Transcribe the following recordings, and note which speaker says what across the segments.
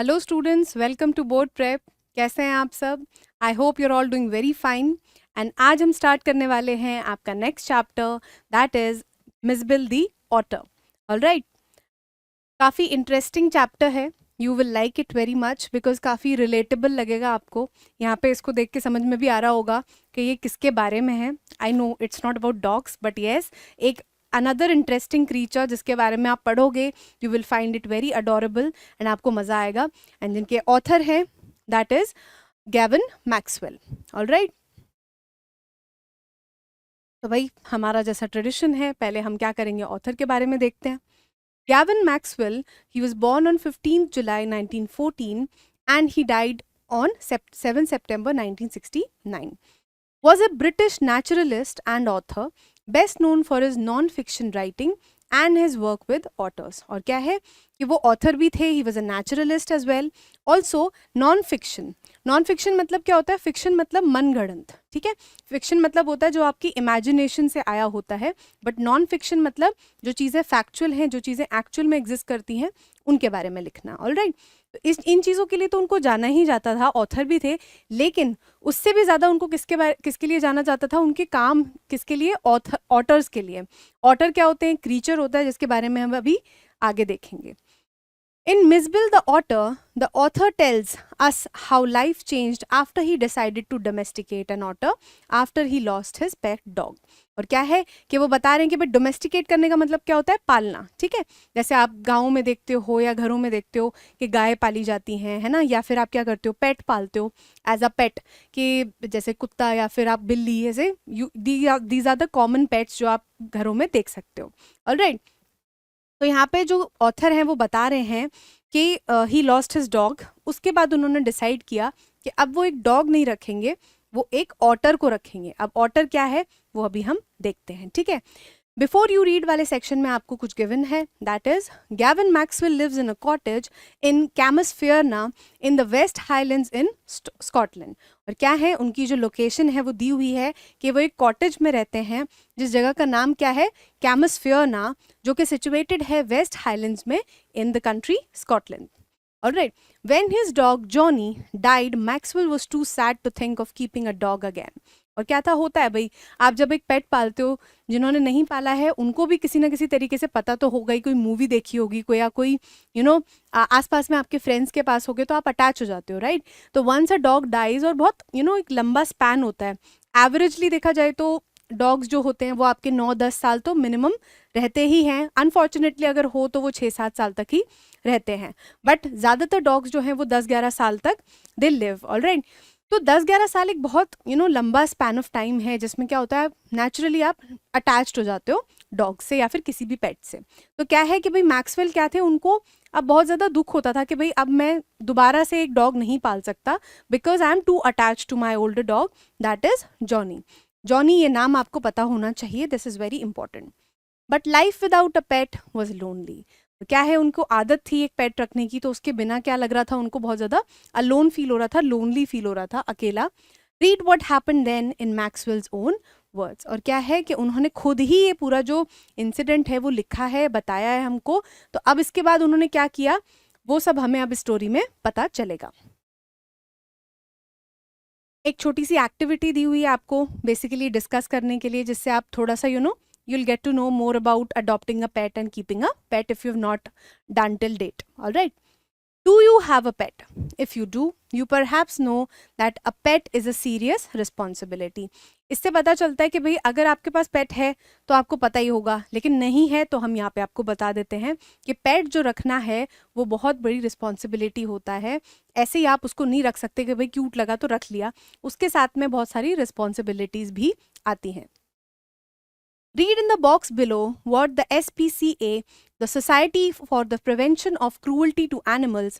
Speaker 1: Hello students, welcome to board prep. कैसे हैं आप सब? I hope you are all doing very fine. And आज हम स्टार्ट करने वाले हैं आपका next chapter, that is Mijbil the otter. Alright, काफ़ी इंटरेस्टिंग चैप्टर है। You will like it very much because काफ़ी रिलेटेबल लगेगा आपको। यहाँ पे इसको देख के समझ में भी आ रहा होगा कि ये किसके बारे में है। आई know it's not about dogs but yes, एक अनदर इंटरेस्टिंग क्रीचर जिसके बारे में आप पढ़ोगे, you will find it very adorable and आपको मज़ा आएगा। एंड जिनके ऑथर है that is Gavin Maxwell. Alright, तो भाई हमारा जैसा ट्रेडिशन है, पहले हम क्या करेंगे, ऑथर के बारे में देखते हैं। Gavin Maxwell, he was born on 15th July 1914 and he died on 7 September 1969. Was a British naturalist and author, best known for his non-fiction writing and his work with authors. और क्या है कि वो author भी थे, he was a naturalist as well, also non-fiction. Non-fiction मतलब क्या होता है? fiction मतलब मनगढ़ंत, ठीक है। fiction मतलब होता है जो आपकी imagination से आया होता है, बट non-fiction मतलब जो चीज़ें factual हैं, जो चीज़ें actual में exist करती हैं, उनके बारे में लिखना। ऑल राइट, तो इन चीज़ों के लिए तो उनको जाना ही जाता था, ऑथर भी थे, लेकिन उससे भी ज़्यादा उनको किसके लिए जाना जाता था, उनके काम किसके लिए, ऑटर्स के लिए। ऑटर क्या होते हैं? क्रीचर होता है, जिसके बारे में हम अभी आगे देखेंगे। In Misbill the author tells us how life changed after he decided to domesticate an otter after he lost his pet dog. और क्या है कि वो बता रहे हैं कि भाई डोमेस्टिकेट करने का मतलब क्या होता है? पालना, ठीक है। जैसे आप गाँव में देखते हो या घरों में देखते हो कि गाय पाली जाती हैं, है ना, या फिर आप क्या करते हो, पेट पालते हो एज अ पेट, कि जैसे कुत्ता या फिर आप बिल्ली, ऐसे these are the common pets जो आप घरों में देख सकते हो। ऑलराइट, तो यहाँ पे जो ऑथर हैं वो बता रहे हैं कि ही लॉस्ट हिज डॉग। उसके बाद उन्होंने डिसाइड किया कि अब वो एक डॉग नहीं रखेंगे, वो एक ऑटर को रखेंगे। अब ऑटर क्या है वो अभी हम देखते हैं, ठीक है। बिफोर यू रीड वाले सेक्शन में आपको कुछ गिवन है, that is Gavin Maxwell lives in a cottage in Camusfearna in the West Highlands in Scotland. और क्या है, उनकी जो लोकेशन है वो दी हुई है कि वो एक कॉटेज में रहते हैं, जिस जगह का नाम क्या है, कैमसफियरना, जो कि सिचुएटेड है वेस्ट हाईलैंड्स में in the country Scotland. Alright, when his dog Johnny died, Maxwell was too sad to think of keeping a dog again. और क्या था, होता है भाई, आप जब एक पेट पालते हो, जिन्होंने नहीं पाला है उनको भी किसी ना किसी तरीके से पता तो होगा ही, कोई मूवी देखी होगी कोई, या कोई आसपास में आपके फ्रेंड्स के पास होगे तो आप अटैच हो जाते हो, राइट। तो वंस अ डॉग डाइज, और बहुत एक लंबा स्पैन होता है, एवरेजली देखा जाए तो डॉग्स जो होते हैं वो आपके 9-10 साल तो मिनिमम रहते ही हैं। अनफॉर्चुनेटली अगर हो तो वो 6-7 साल तक ही रहते हैं, बट ज़्यादातर डॉग्स जो हैं वो 10-11 साल तक दे लिव। ऑलराइट, तो 10-11 साल एक बहुत लंबा स्पैन ऑफ टाइम है, जिसमें क्या होता है, नेचुरली आप अटैच्ड हो जाते हो डॉग से या फिर किसी भी पेट से। तो क्या है कि भाई मैक्सवेल क्या थे, उनको अब बहुत ज़्यादा दुख होता था कि भाई अब मैं दोबारा से एक डॉग नहीं पाल सकता, because I am too attach to my older dog, that is Johnny. Johnny, ये नाम आपको पता होना चाहिए, this is very important. But life without a pet was lonely. क्या है, उनको आदत थी एक पेट रखने की, तो उसके बिना क्या लग रहा था, उनको बहुत ज़्यादा अलोन फील हो रहा था, लोनली फील हो रहा था, अकेला। Read what happen then in Maxwell's own words. और क्या है कि उन्होंने खुद ही ये पूरा जो इंसिडेंट है वो लिखा है, बताया है हमको। तो अब इसके बाद उन्होंने क्या किया, वो सब हमें अब स्टोरी में पता चलेगा। एक छोटी सी एक्टिविटी दी हुई है आपको बेसिकली डिस्कस करने के लिए, जिससे आप थोड़ा सा you'll get to know more about adopting a pet and keeping a pet if you've not done till date. All right, do you have a pet? If you do, you perhaps know that a pet is a serious responsibility. इससे पता चलता है कि भाई अगर आपके पास पेट है तो आपको पता ही होगा, लेकिन नहीं है तो हम यहाँ पे आपको बता देते हैं कि पेट जो रखना है वो बहुत बड़ी रिस्पॉन्सिबिलिटी होता है। ऐसे ही आप उसको नहीं रख सकते कि भाई क्यूट लगा तो रख लिया, उसके साथ में बहुत सारी रिस्पॉन्सिबिलिटीज़ भी आती हैं। Read in the box below what the SPCA, the Society for the Prevention of Cruelty to Animals,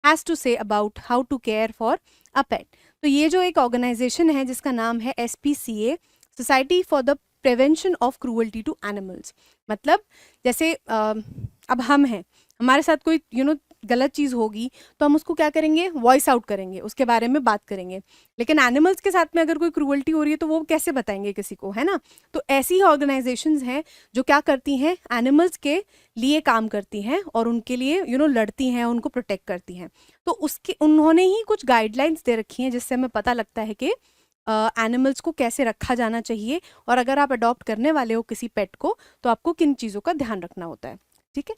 Speaker 1: has to say about how to care for a pet. तो ये जो एक ऑर्गेनाइजेशन है जिसका नाम है SPCA, society for the prevention of cruelty to animals, मतलब जैसे अब हम हैं, हमारे साथ कोई गलत चीज़ होगी तो हम उसको क्या करेंगे, वॉइस आउट करेंगे, उसके बारे में बात करेंगे। लेकिन एनिमल्स के साथ में अगर कोई क्रूअल्टी हो रही है तो वो कैसे बताएंगे किसी को, है ना। तो ऐसी ही ऑर्गेनाइजेशंस हैं जो क्या करती हैं, एनिमल्स के लिए काम करती हैं और उनके लिए लड़ती हैं, उनको प्रोटेक्ट करती हैं। तो उसके उन्होंने ही कुछ गाइडलाइंस दे रखी हैं जिससे हमें पता लगता है कि एनिमल्स को कैसे रखा जाना चाहिए, और अगर आप अडॉप्ट करने वाले हो किसी पेट को तो आपको किन चीज़ों का ध्यान रखना होता है। ठीक है।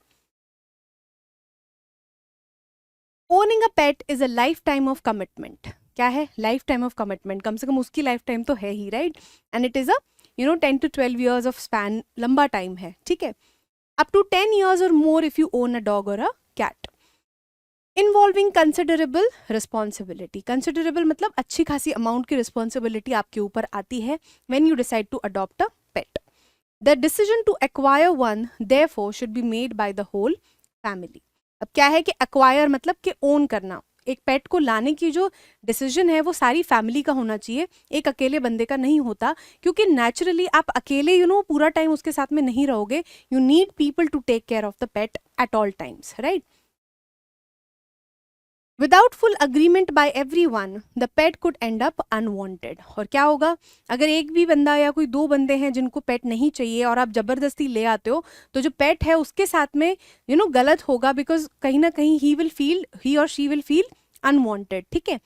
Speaker 1: Owning a pet is a life time of commitment. क्या है लाइफ टाइम ऑफ कमिटमेंट, कम से कम उसकी लाइफ टाइम तो है ही, right. And it is a 10 to 12 years of span, लंबा टाइम है, ठीक है। Up to 10 years or more if you own a dog or a cat. Involving considerable responsibility, considerable मतलब अच्छी खासी अमाउंट की रिस्पॉन्सिबिलिटी आपके ऊपर आती है when you decide to adopt a pet. The decision to acquire one therefore should be made by the whole family. अब क्या है कि एक्वायर मतलब कि ओन करना, एक पेट को लाने की जो डिसीजन है वो सारी फैमिली का होना चाहिए, एक अकेले बंदे का नहीं होता, क्योंकि नेचुरली आप अकेले पूरा टाइम उसके साथ में नहीं रहोगे। You need people to take care of the pet at all times, right. Without full agreement by everyone the pet could end up unwanted. और क्या होगा, अगर एक भी बंदा या कोई दो बंदे हैं जिनको पेट नहीं चाहिए और आप जबरदस्ती ले आते हो, तो जो पेट है उसके साथ में गलत होगा, बिकॉज कहीं ना कहीं ही और शी विल फील अनवांटेड, ठीक है।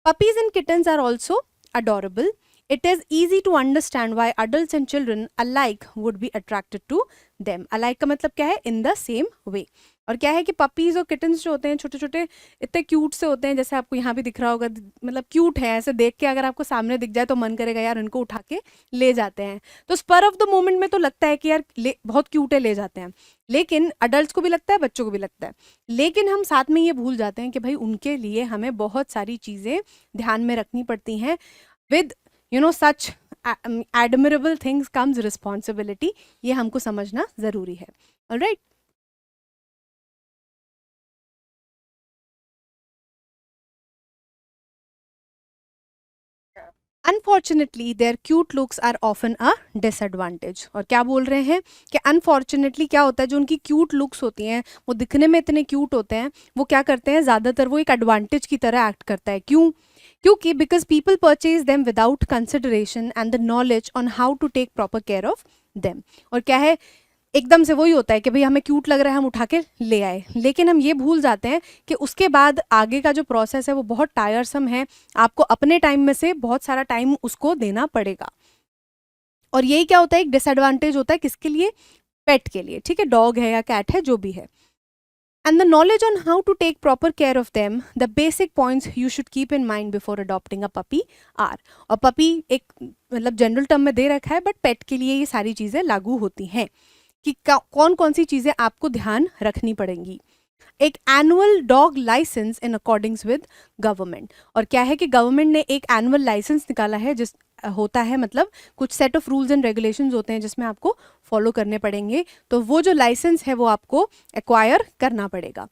Speaker 1: Puppies and kittens are also adorable. It is easy to understand why adults and children alike would be attracted to them. Alike का मतलब क्या है, in the same way. और क्या है कि पपीज और किटन्स जो होते हैं छोटे छोटे इतने क्यूट से होते हैं, जैसे आपको यहाँ भी दिख रहा होगा, मतलब क्यूट है, ऐसे देख के अगर आपको सामने दिख जाए तो मन करेगा यार उनको उठा के ले जाते हैं। तो स्पर ऑफ द मोमेंट में तो लगता है कि यार बहुत क्यूट है, ले जाते हैं, लेकिन अडल्ट को भी लगता है, बच्चों को भी लगता है। लेकिन हम साथ में ये भूल जाते हैं कि भाई उनके लिए हमें बहुत सारी चीज़ें ध्यान में रखनी पड़ती हैं। With such admirable things comes responsibility, ये हमको समझना ज़रूरी है। Alright. Unfortunately their cute looks are often a disadvantage. और क्या बोल रहे हैं कि अनफॉर्चुनेटली क्या होता है, जो उनकी क्यूट लुक्स होती हैं वो दिखने में इतने क्यूट होते हैं, वो क्या करते हैं ज़्यादातर वो एक एडवांटेज की तरह एक्ट करता है। क्यों? क्योंकि because people purchase them without consideration and the knowledge on how to take proper care of them. और क्या है, एकदम से वही होता है कि भाई हमें क्यूट लग रहा है, हम उठा के ले आए, लेकिन हम ये भूल जाते हैं कि उसके बाद आगे का जो प्रोसेस है वो बहुत टायरसम है। आपको अपने टाइम में से बहुत सारा टाइम उसको देना पड़ेगा, और यही क्या होता है, एक डिसएडवांटेज होता है किसके लिए, पेट के लिए, ठीक है, डॉग है या कैट है जो भी है। And the knowledge on how to take proper care of them, the basic points you should keep in mind before adopting a puppy are। और पपी एक मतलब जनरल टर्म में दे रखा है, बट पेट के लिए ये सारी चीज़ें लागू होती हैं कि कौन कौन सी चीज़ें आपको ध्यान रखनी पड़ेंगी। एक annual dog licence in accordings with government. और क्या है कि गवर्नमेंट ने एक एनुअल लाइसेंस निकाला है, जिस होता है मतलब कुछ set of rules and regulations होते हैं जिसमें आपको फॉलो करने पड़ेंगे। तो वो जो लाइसेंस है वो आपको एक्वायर करना पड़ेगा।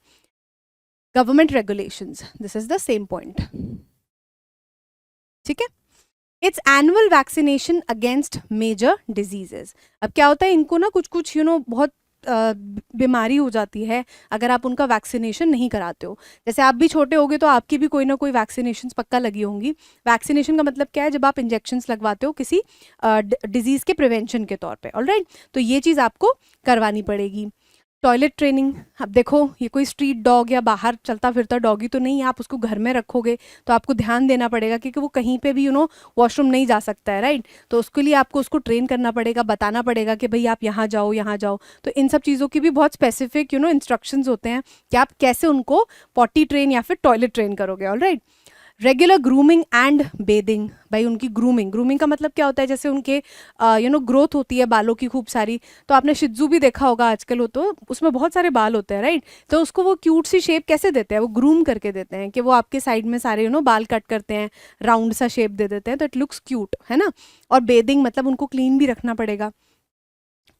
Speaker 1: Government regulations, this is the same point, ठीक है। It's annual vaccination against major diseases. अब क्या होता है, इनको ना कुछ कुछ बहुत बीमारी हो जाती है अगर आप उनका वैक्सीनेशन नहीं कराते हो। जैसे आप भी छोटे होगे तो आपकी भी कोई ना कोई वैक्सीनेशन पक्का लगी होंगी। वैक्सीनेशन का मतलब क्या है, जब आप इंजेक्शंस लगवाते हो किसी डिजीज़ के प्रिवेंशन के तौर पे, ऑलराइट। तो ये चीज़ आपको करवानी पड़ेगी। टॉयलेट ट्रेनिंग, अब देखो ये कोई स्ट्रीट डॉग या बाहर चलता फिरता डॉगी तो नहीं है, आप उसको घर में रखोगे तो आपको ध्यान देना पड़ेगा क्योंकि वो कहीं पे भी वॉशरूम नहीं जा सकता है, राइट। तो उसके लिए आपको उसको ट्रेन करना पड़ेगा, बताना पड़ेगा कि भाई आप यहाँ जाओ यहाँ जाओ। तो इन सब चीज़ों की भी बहुत स्पेसिफिक इंस्ट्रक्शंस होते हैं कि आप कैसे उनको पॉटी ट्रेन या फिर टॉयलेट ट्रेन करोगे, alright. Regular grooming and bathing, भाई उनकी ग्रूमिंग का मतलब क्या होता है, जैसे उनके ग्रोथ होती है बालों की खूब सारी। तो आपने शित्जू भी देखा होगा आजकल, हो तो उसमें बहुत सारे बाल होते हैं, राइट। तो उसको वो क्यूट सी शेप कैसे देते हैं, वो ग्रूम करके देते हैं कि वो आपके साइड में सारे बाल कट करते हैं, राउंड सा शेप दे देते हैं, तो इट लुक्स क्यूट, है ना। और बेदिंग मतलब उनको क्लीन भी रखना पड़ेगा।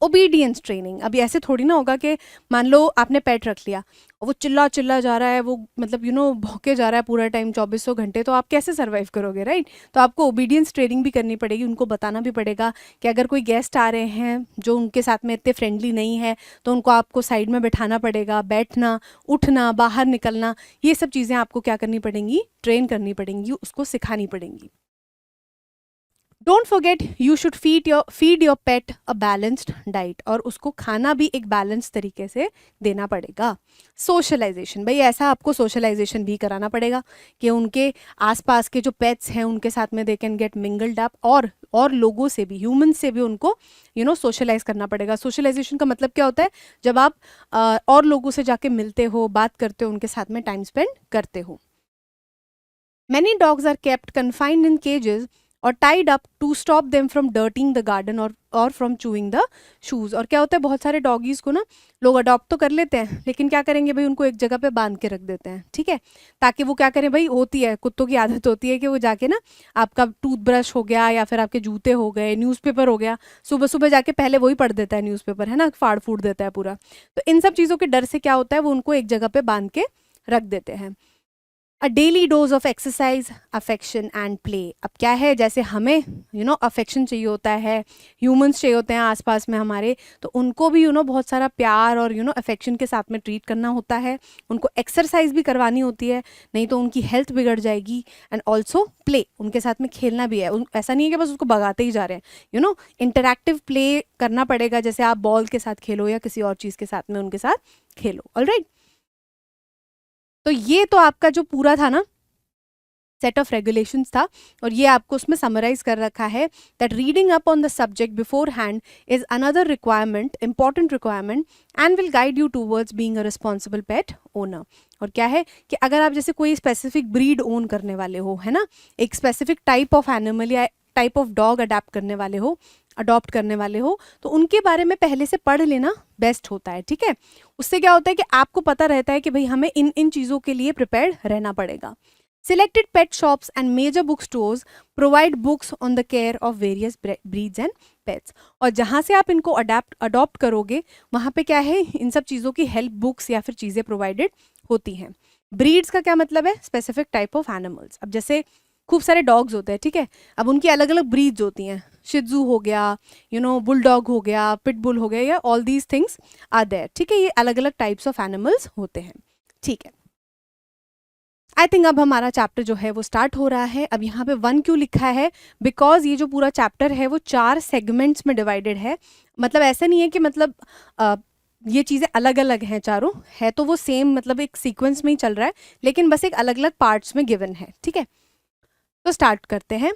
Speaker 1: ओबीडियंस ट्रेनिंग, अभी ऐसे थोड़ी ना होगा कि मान लो आपने पेट रख लिया और वो चिल्ला चिल्ला जा रहा है, वो मतलब भौंके जा रहा है पूरा टाइम 2400 घंटे, तो आप कैसे सर्वाइव करोगे, राइट? तो आपको ओबीडियंस ट्रेनिंग भी करनी पड़ेगी, उनको बताना भी पड़ेगा कि अगर कोई गेस्ट आ रहे हैं जो उनके साथ में इतने फ्रेंडली नहीं है तो उनको आपको साइड में बैठाना पड़ेगा, बैठना, उठना, बाहर निकलना, ये सब चीज़ें आपको क्या करनी पड़ेंगी, ट्रेन करनी पड़ेंगी, उसको सिखानी पड़ेंगी। Don't forget you should feed your pet a balanced diet, और उसको खाना भी एक बैलेंस तरीके से देना पड़ेगा। सोशलाइजेशन, भाई ऐसा आपको सोशलाइजेशन भी कराना पड़ेगा कि उनके आसपास के जो पेट्स हैं उनके साथ में they can get mingled up, और लोगों से भी, ह्यूमन से भी उनको सोशलाइज करना पड़ेगा। सोशलाइजेशन का मतलब क्या होता है, जब आप और लोगों से जाके मिलते हो, बात करते हो, उनके साथ में टाइम स्पेंड करते हो। Many dogs are kept confined in cages और tied up to stop them from dirtying the garden और from chewing the shoes। और क्या होता है, बहुत सारे डॉगीज को ना लोग अडॉप्ट तो कर लेते हैं, लेकिन क्या करेंगे भाई, उनको एक जगह पे बांध के रख देते हैं, ठीक है, ताकि वो क्या करें भाई, होती है कुत्तों की आदत होती है कि वो जाके ना आपका टूथब्रश हो गया या फिर आपके जूते हो गए, न्यूज़पेपर हो गया, सुबह सुबह जाके पहले वही पढ़ देता है न्यूज़पेपर, है ना, फाड़ फूड़ देता है पूरा। तो इन सब चीज़ों के डर से क्या होता है, वो उनको एक जगह पे बांध के रख देते हैं। अ daily dose of exercise, affection and play. अब क्या है, जैसे हमें अफेक्शन चाहिए होता है, ह्यूमंस चाहिए होते हैं आसपास में हमारे, तो उनको भी बहुत सारा प्यार और अफेक्शन के साथ में ट्रीट करना होता है, उनको एक्सरसाइज भी करवानी होती है, नहीं तो उनकी हेल्थ बिगड़ जाएगी। एंड ऑल्सो प्ले, उनके साथ में खेलना भी है, ऐसा नहीं है कि बस उसको भगाते ही जा रहे हैं, इंटरैक्टिव प्ले करना पड़ेगा, जैसे आप बॉल के साथ खेलो या किसी और चीज़ के साथ में उनके साथ खेलो। ऑलराइट, तो ये तो आपका जो पूरा था ना सेट ऑफ रेगुलेशंस था, और ये आपको उसमें समराइज कर रखा है that reading up on the subject before hand is another requirement, important requirement, and will guide you towards being a responsible pet owner. और क्या है कि अगर आप जैसे कोई स्पेसिफिक ब्रीड ओन करने वाले हो, है ना, एक स्पेसिफिक टाइप ऑफ एनिमल या टाइप ऑफ डॉग अडेप्ट करने वाले हो, अडॉप्ट करने वाले हो, तो उनके बारे में पहले से पढ़ लेना बेस्ट होता है, ठीक है। उससे क्या होता है कि आपको पता रहता है कि भाई हमें इन इन चीज़ों के लिए प्रिपेयर्ड रहना पड़ेगा। Selected pet shops and major bookstores provide books on the care of various breeds and pets। और जहाँ से आप इनको अडॉप्ट करोगे वहाँ पे क्या है, इन सब चीज़ों की हेल्प बुक्स या फिर चीज़ें प्रोवाइडेड होती हैं। ब्रीड्स का क्या मतलब है, स्पेसिफिक टाइप ऑफ एनिमल्स। अब जैसे खूब सारे डॉग्स होते हैं, ठीक है, अब उनकी अलग अलग ब्रीड्स होती हैं, शिजू हो गया, बुलडॉग हो गया, पिटबुल हो गया, या all these things are there, ठीक है, ये अलग अलग टाइप्स ऑफ एनिमल्स होते हैं, ठीक है। आई थिंक अब हमारा चैप्टर जो है वो स्टार्ट हो रहा है। अब यहाँ पे 1 क्यों लिखा है, बिकॉज ये जो पूरा चैप्टर है वो 4 सेगमेंट्स में डिवाइडेड है। मतलब ऐसा नहीं है कि मतलब ये चीज़ें अलग अलग हैं, चारों है तो वो सेम, मतलब एक सीक्वेंस में ही चल रहा है, लेकिन बस एक अलग अलग पार्ट्स में गिवन है, ठीक है। तो स्टार्ट करते हैं।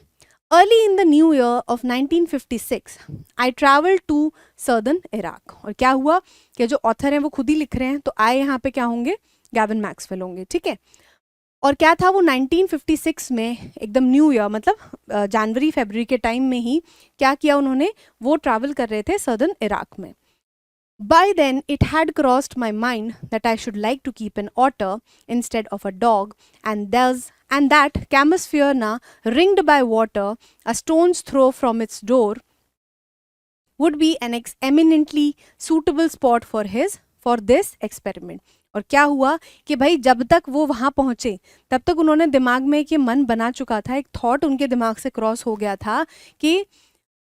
Speaker 1: Early in the new year of 1956 I travel to southern Iraq. और क्या हुआ कि जो ऑथर हैं वो खुद ही लिख रहे हैं, तो आए यहाँ पे क्या होंगे, गैविन मैक्सवेल होंगे, ठीक है। और क्या था वो 1956 में एकदम न्यू ईयर, मतलब जनवरी फरवरी के टाइम में ही क्या किया उन्होंने, वो ट्रैवल कर रहे थे सर्दर्न इराक में। By then, it had crossed my mind that I should like to keep an otter instead of a dog, and that Camusferna, ringed by water, a stone's throw from its door, would be an eminently suitable spot for this experiment। और क्या हुआ कि भाई जब तक वो वहाँ पहुँचे तब तक उन्होंने दिमाग में एक ये मन बना चुका था, एक थॉट उनके दिमाग से क्रॉस हो गया था कि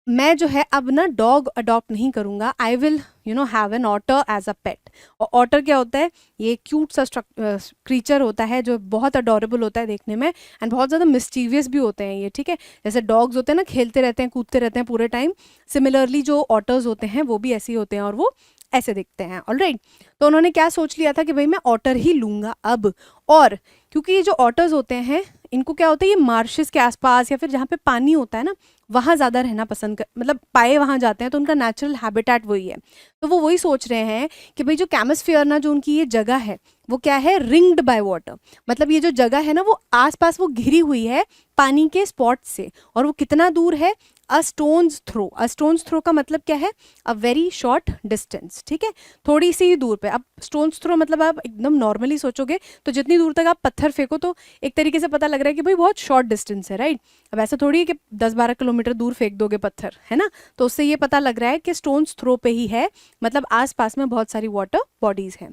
Speaker 1: मैं जो है अब ना डॉग अडॉप्ट नहीं करूँगा, I will have an otter as a pet. और ऑटर क्या होता है, ये क्यूट सा क्रीचर होता है जो बहुत अडोरेबल होता है देखने में, एंड बहुत ज़्यादा मिस्टीवियस भी होते हैं ये, ठीक है। जैसे डॉग्स होते हैं ना, खेलते रहते हैं, कूदते रहते हैं पूरे टाइम, सिमिलरली जो ऑटर्स होते हैं वो भी ऐसे ही होते हैं और वो ऐसे दिखते हैं। ऑलराइट, तो उन्होंने क्या सोच लिया था कि भाई मैं ऑटर ही लूँगा अब। और क्योंकि ये जो ऑटर्स होते हैं इनको क्या होता है, ये मार्शेस के आसपास या फिर जहाँ पे पानी होता है ना वहाँ ज़्यादा रहना पसंद कर, मतलब पाए वहाँ जाते हैं, तो उनका नेचुरल हैबिटेट वही है। तो वो वही सोच रहे हैं कि भाई जो कैमस्फियर ना, जो उनकी ये जगह है वो क्या है, रिंग्ड बाय वाटर, मतलब ये जो जगह है ना वो आसपास वो घिरी हुई है पानी के स्पॉट से, और वो कितना दूर है, अ स्टोन्स थ्रो। अ स्टोन्स थ्रो का मतलब क्या है, अ वेरी शॉर्ट डिस्टेंस, ठीक है, थोड़ी सी ही दूर पे। अब स्टोन्स थ्रो मतलब आप एकदम नॉर्मली सोचोगे तो जितनी दूर तक आप पत्थर फेंको तो एक तरीके से पता लग रहा है कि भाई बहुत शॉर्ट डिस्टेंस है, राइट। अब ऐसा थोड़ी है कि 10-12 किलोमीटर दूर फेंक दोगे पत्थर, है ना, तो उससे ये पता लग रहा है कि स्टोन्स थ्रो पे ही है, मतलब आसपास में बहुत सारी वाटर बॉडीज हैं।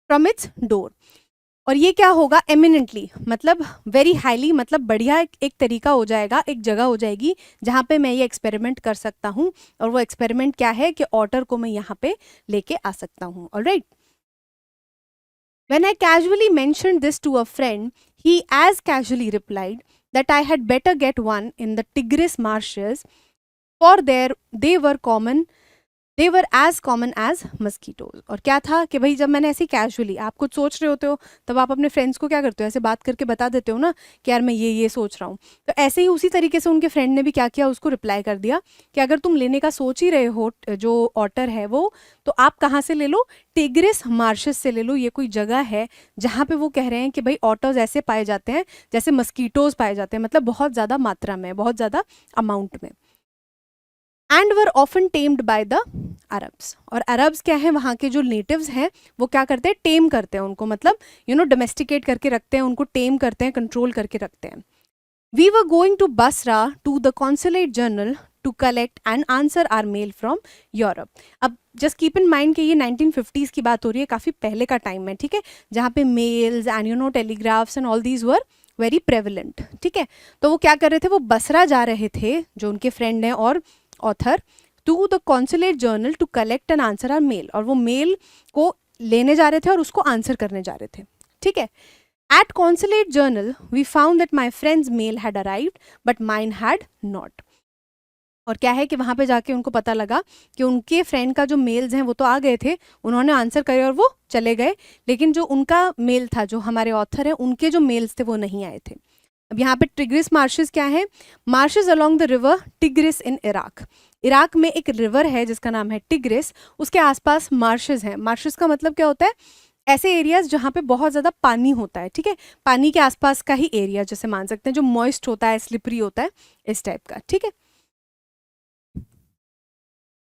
Speaker 1: फ्रॉम इट्स डोर, और ये क्या होगा, एमिनेंटली मतलब वेरी हाईली, मतलब बढ़िया एक तरीका हो जाएगा, एक जगह हो जाएगी जहाँ पे मैं ये एक्सपेरिमेंट कर सकता हूँ, और वो एक्सपेरिमेंट क्या है कि ऑटर को मैं यहाँ पे लेके आ सकता हूँ। Alright, when I casually mentioned this to a friend, he as casually replied that I had better get one in the Tigris marshes, for there they were common, they were as common as mosquitoes. और क्या था कि भाई जब मैंने ऐसे casually, आप कुछ सोच रहे होते हो तब आप अपने फ्रेंड्स को क्या करते हो, ऐसे बात करके बता देते हो ना कि यार मैं ये सोच रहा हूँ, तो ऐसे ही उसी तरीके से उनके फ्रेंड ने भी क्या किया, उसको रिप्लाई कर दिया कि अगर तुम लेने का सोच ही रहे हो जो ऑटर है वो, तो आप कहाँ से ले लो, टिग्रिस मार्शेस से ले लो। ये कोई जगह है जहाँ पे वो कह रहे हैं कि भाई ऑटर्स ऐसे पाए जाते हैं जैसे मस्कीटोज पाए जाते हैं, मतलब बहुत ज़्यादा मात्रा में, बहुत ज़्यादा अमाउंट में। And were often tamed by the Arabs, और अरब्स क्या है, वहाँ के जो नेटिव्स हैं वो क्या करते हैं, टेम करते हैं उनको, मतलब डोमेस्टिकेट करके रखते हैं उनको, टेम करते हैं, कंट्रोल करके रखते हैं। We were going to Basra to the consulate general to collect and answer our mail from Europe. अब जस्ट कीप इन माइंड कि ये 1950s की बात हो रही है, काफ़ी पहले का टाइम है, ठीक है, जहाँ पे mails and telegraphs and all these were very prevalent, ठीक है। तो वो क्या कर रहे थे, वो बसरा जा रहे थे, जो उनके फ्रेंड हैं और author, to the consulate general to collect and answer our mail, और वो मेल को लेने जा रहे थे और उसको आंसर करने जा रहे थे, ठीक है। At consulate general we found that my friend's mail had arrived but mine had not. और क्या है कि वहाँ पे जाके उनको पता लगा कि उनके फ्रेंड का जो मेल्स हैं वो तो आ गए थे, उन्होंने आंसर करे और वो चले गए, लेकिन जो उनका मेल था, जो हमारे ऑथर हैं उनके जो मेल्स थे वो नहीं आए थे। अब यहाँ पे टिग्रिस मार्शेस क्या है, marches along the river tigris in Iraq. Iraq में एक रिवर है जिसका नाम है टिग्रिस, उसके आसपास मार्शेस हैं। मार्शेस का मतलब क्या होता है, ऐसे एरियाज जहाँ पे बहुत ज़्यादा पानी होता है, ठीक है, पानी के आसपास का ही एरिया जैसे मान सकते हैं, जो मॉइस्ट होता है, स्लिपरी होता है, इस टाइप का, ठीक है।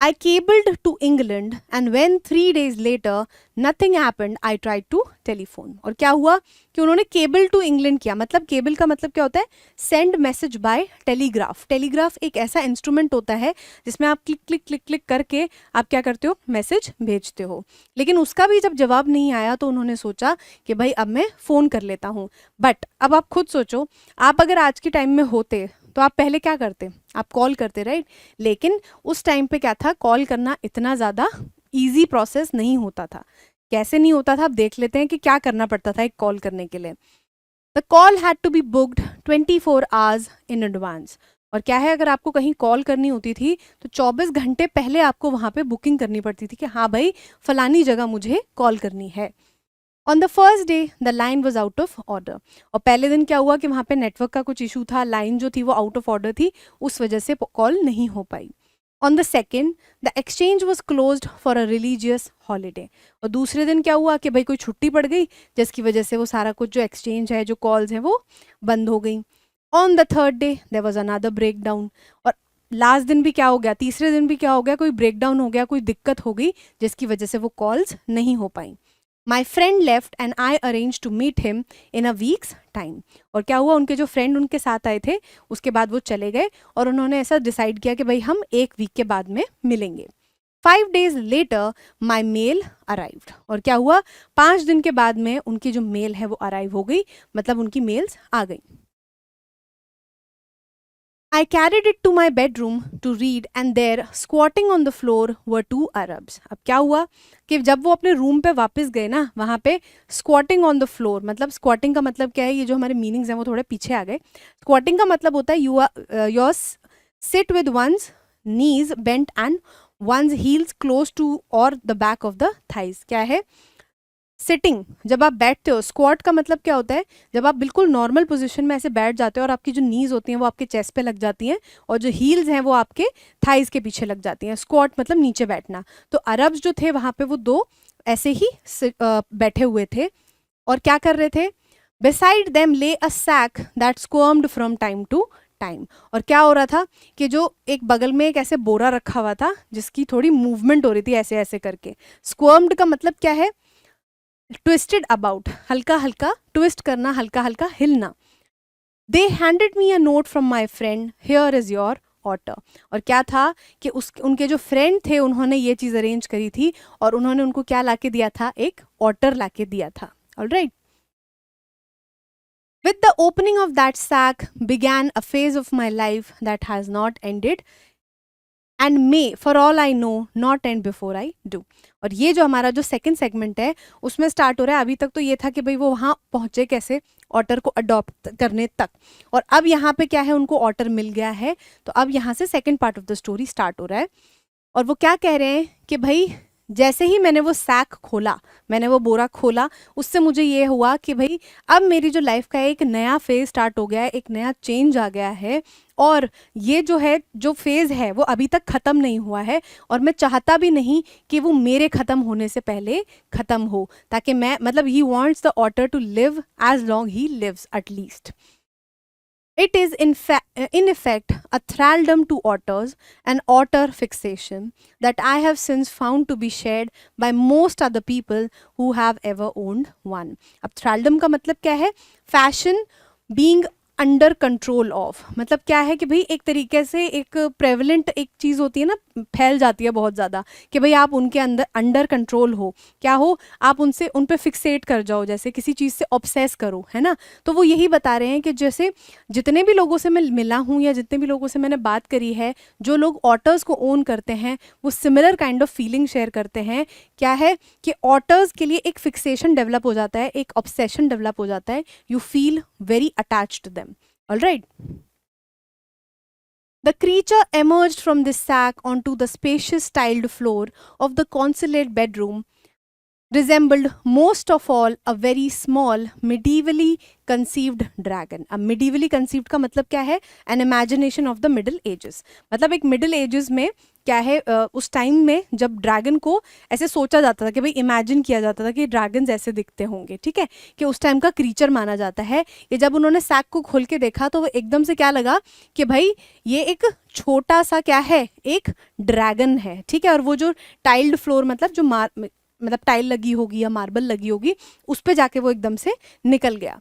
Speaker 1: I cabled to England and when 3 days later nothing happened, I tried to telephone। और क्या हुआ कि उन्होंने केबल टू इंग्लैंड किया, मतलब केबल का मतलब क्या होता है, send message bye telegraph. Telegraph एक ऐसा इंस्ट्रूमेंट होता है जिसमें आप क्लिक क्लिक क्लिक क्लिक करके आप क्या करते हो, मैसेज भेजते हो। लेकिन उसका भी जब जवाब नहीं आया तो उन्होंने सोचा कि भाई अब मैं फ़ोन कर लेता हूँ। बट अब आप खुद सोचो, आप अगर आज के टाइम में होते तो आप पहले क्या करते, आप कॉल करते, राइट। लेकिन उस टाइम पे क्या था, कॉल करना इतना ज़्यादा इजी प्रोसेस नहीं होता था। कैसे नहीं होता था, आप देख लेते हैं कि क्या करना पड़ता था एक कॉल करने के लिए। The call had to be booked 24 hours in advance. और क्या है, अगर आपको कहीं कॉल करनी होती थी तो 24 घंटे पहले आपको वहाँ पे बुकिंग करनी पड़ती थी कि हाँ भाई फलानी जगह मुझे कॉल करनी है। On the first day the line was out of order. और पहले दिन क्या हुआ कि वहाँ पे नेटवर्क का कुछ इशू था, लाइन जो थी वो आउट ऑफ ऑर्डर थी, उस वजह से कॉल नहीं हो पाई। On the second the exchange was closed for a religious holiday. और दूसरे दिन क्या हुआ कि भाई कोई छुट्टी पड़ गई जिसकी वजह से वो सारा कुछ जो एक्सचेंज है, जो कॉल्स हैं वो बंद हो गई। On the third day there was another breakdown. और लास्ट दिन भी क्या हो गया, तीसरे दिन भी क्या हो गया, कोई ब्रेक डाउन हो गया, कोई दिक्कत हो गई जिसकी वजह से वो कॉल्स नहीं हो पाई। My friend left and I arrange to meet him in a weeks time. और क्या हुआ, उनके जो फ्रेंड उनके साथ आए थे उसके बाद वो चले गए और उन्होंने ऐसा डिसाइड किया कि भाई हम 1 वीक के बाद में मिलेंगे। 5 days later my mail arrived. और क्या हुआ, 5 दिन के बाद में उनकी जो मेल है वो अराइव हो गई, मतलब उनकी मेल्स आ गई। I carried it to my bedroom to read and there squatting on the floor were 2 Arabs। अब क्या हुआ कि जब वो अपने रूम पे वापस गए ना, वहाँ पे squatting on the floor, मतलब squatting का मतलब क्या है, ये जो हमारे मीनिंग्स हैं वो थोड़े पीछे आ गए। squatting का मतलब होता है you sit with one's knees bent and one's heels close to or the back of the thighs। क्या है, सिटिंग, जब आप बैठते हो। स्क्वाट का मतलब क्या होता है, जब आप बिल्कुल नॉर्मल पोजीशन में ऐसे बैठ जाते हो और आपकी जो नीज होती हैं वो आपके चेस्ट पे लग जाती हैं और जो हील्स हैं वो आपके थाइज के पीछे लग जाती हैं। स्क्वाट मतलब नीचे बैठना। तो अरब्स जो थे वहाँ पे वो 2 ऐसे ही बैठे हुए थे और क्या कर रहे थे, beside them lay a sack that squirmed from time to time. और क्या हो रहा था कि जो एक बगल में एक ऐसे बोरा रखा हुआ था जिसकी थोड़ी मूवमेंट हो रही थी ऐसे ऐसे करके। स्क्वर्म्ड का मतलब क्या है, ट्विस्टेड अबाउट, हल्का हल्का ट्विस्ट करना, हल्का हल्का हिलना। They handed me a note from my friend, here is your otter. और क्या था कि उनके जो फ्रेंड थे उन्होंने ये चीज़ अरेंज करी थी और उन्होंने उनको क्या लाके दिया था, एक ऑटर लाके दिया था। Alright. With the opening of that sack began a phase of my life that has not ended and may, for all I know, not end before I do. और ये जो हमारा जो सेकंड सेगमेंट है उसमें स्टार्ट हो रहा है। अभी तक तो ये था कि भाई वो वहाँ पहुँचे कैसे, ऑटर को अडॉप्ट करने तक, और अब यहाँ पे क्या है, उनको ऑटर मिल गया है। तो अब यहाँ से second part of the story start हो रहा है और वो क्या कह रहे हैं कि भाई जैसे ही मैंने वो सैक खोला, मैंने वो बोरा खोला, उससे मुझे ये हुआ कि भाई अब मेरी जो लाइफ का एक नया फेज स्टार्ट हो गया है, एक नया चेंज आ गया है और ये जो है, जो फेज़ है वो अभी तक ख़त्म नहीं हुआ है और मैं चाहता भी नहीं कि वो मेरे ख़त्म होने से पहले ख़त्म हो, ताकि मैं, मतलब ही wants the author to live as long he lives at least. It is in effect a thraldom to otters, an otter fixation that I have since found to be shared by most other people who have ever owned one. अब thraldom का मतलब क्या है? Fashion being under control of, मतलब क्या है कि भाई एक तरीके से एक प्रेवलेंट एक चीज़ होती है ना, फैल जाती है बहुत ज़्यादा, कि भाई आप उनके अंदर अंडर कंट्रोल हो, क्या हो, आप उनसे उन पे फिक्सेट कर जाओ, जैसे किसी चीज़ से ऑब्सेस करो, है ना। तो वो यही बता रहे हैं कि जैसे जितने भी लोगों से मैं मिला हूँ या जितने भी लोगों से मैंने बात करी है, जो लोग ऑटर्स को ओन करते हैं वो similar kind of feeling share करते हैं। क्या है कि ऑटर्स के लिए एक फिक्सेशन डेवलप हो जाता है, एक ऑब्सेशन डेवलप हो जाता है, you feel very attached to them. All right. The creature emerged from this sack onto the spacious tiled floor of the consulate bedroom, resembled most of all a very small medievally conceived dragon. अब medievally conceived का मतलब क्या है? An imagination of the middle ages. मतलब एक middle ages में क्या है, उस टाइम में जब ड्रैगन को ऐसे सोचा जाता था कि भाई इमेजिन किया जाता था कि ड्रैगन्स ऐसे दिखते होंगे, ठीक है, कि उस टाइम का क्रीचर माना जाता है। कि जब उन्होंने सैक को खोल के देखा तो वो एकदम से क्या लगा कि भाई ये एक छोटा सा क्या है, एक ड्रैगन है, ठीक है। और वो जो टाइल्ड फ्लोर, मतलब जो मतलब टाइल लगी होगी या मार्बल लगी होगी, उस पे जाके वो एकदम से निकल गया।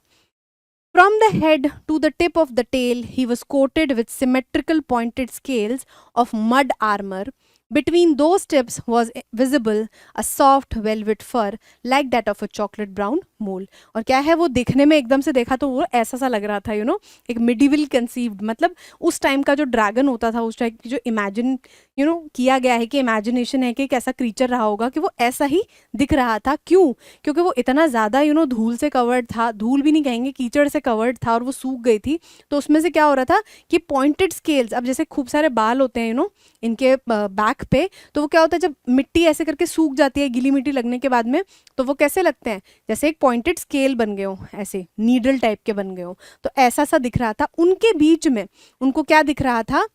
Speaker 1: From the head to the tip of the tail, he was coated with symmetrical pointed scales of mud armor. Between those tips was visible a soft velvet fur like that of a chocolate brown mole. और क्या है, वो दिखने में एकदम से देखा तो वो ऐसा सा लग रहा था, यू नो, एक मिडिवल कंसीव्ड, मतलब उस टाइम का जो ड्रैगन होता था, उस टाइम की जो इमेजिन किया गया है कि इमेजिनेशन है कि एक ऐसा क्रीचर रहा होगा कि वो ऐसा ही दिख रहा था। क्यों? क्योंकि वो इतना ज़्यादा धूल से कवर्ड था, धूल भी नहीं कहेंगे, कीचड़ से कवर्ड था और वो सूख गई थी। तो उसमें से क्या हो रहा था कि पॉइंटेड स्केल्स, अब जैसे खूब सारे बाल होते हैं इनके बैक पे, तो वो क्या होता है जब मिट्टी ऐसे करके सूख जाती है, गीली मिट्टी लगने के बाद में, तो वो कैसे लगते हैं, जैसे एक पॉइंटेड स्केल बन गए हो, ऐसे नीडल टाइप के बन गए हो। तो ऐसा सा दिख रहा था। उनके बीच में उनको क्या दिख रहा था,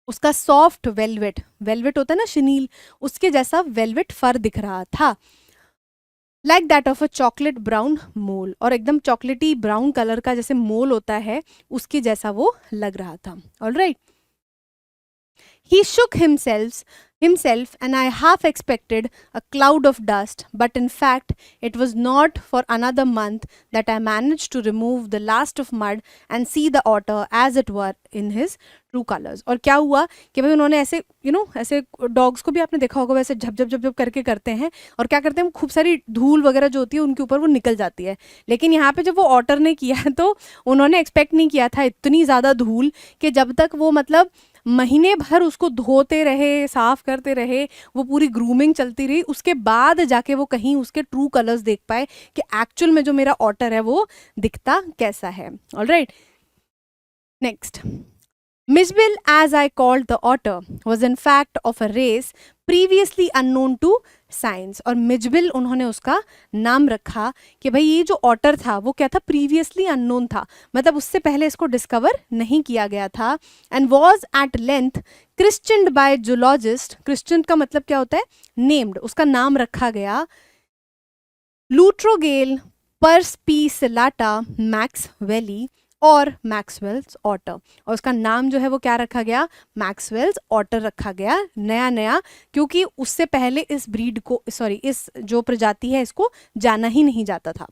Speaker 1: उसका सॉफ्ट वेलवेट, वेलवेट होता है ना शिनील, उसके जैसा वेलवेट फर दिख रहा था, like that of a chocolate brown mole, और एकदम चॉकलेटी ब्राउन कलर का जैसे मोल होता है उसके जैसा वो लग रहा था। Alright. He shook himself, and I half expected a cloud of dust, but in fact, it was not for another month that I managed to remove the last of mud and see the otter as it were in his true colours. और क्या हुआ कि भाई उन्होंने ऐसे ऐसे dogs को भी आपने देखा होगा वैसे झप झप झप झप करके करते हैं, और क्या करते हैं, खूब सारी धूल वगैरह जो होती है उनके ऊपर वो निकल जाती है। लेकिन यहाँ पे जब वो ऑटर ने किया तो उन्होंने एक्सपेक्ट नहीं किया था इतनी ज़्यादा धूल, कि जब तक वो मतलब महीने भर उसको धोते रहे, साफ करते रहे, वो पूरी ग्रूमिंग चलती रही, उसके बाद जाके वो कहीं उसके ट्रू कलर्स देख पाए कि एक्चुअल में जो मेरा ऑटर है वो दिखता कैसा है. Alright, next. Mijbil, as I called the otter, was in fact of a race previously unknown to science. और मिजबिल उन्होंने उसका नाम रखा कि भाई ये जो ऑटर था वो क्या था, प्रीवियसली अननोन था, मतलब उससे पहले इसको डिस्कवर नहीं किया गया था. And was at length christened by zoologist. Christen का मतलब क्या होता है, नेम्ड, उसका नाम रखा गया लूट्रोगेल परस्पीसिलाटा मैक्सवेली और मैक्सवेल्स ऑटर. और उसका नाम जो है वो क्या रखा गया, मैक्सवेल्स ऑटर रखा गया, नया नया, क्योंकि उससे पहले इस ब्रीड को, सॉरी इस जो प्रजाति है इसको जाना ही नहीं जाता था.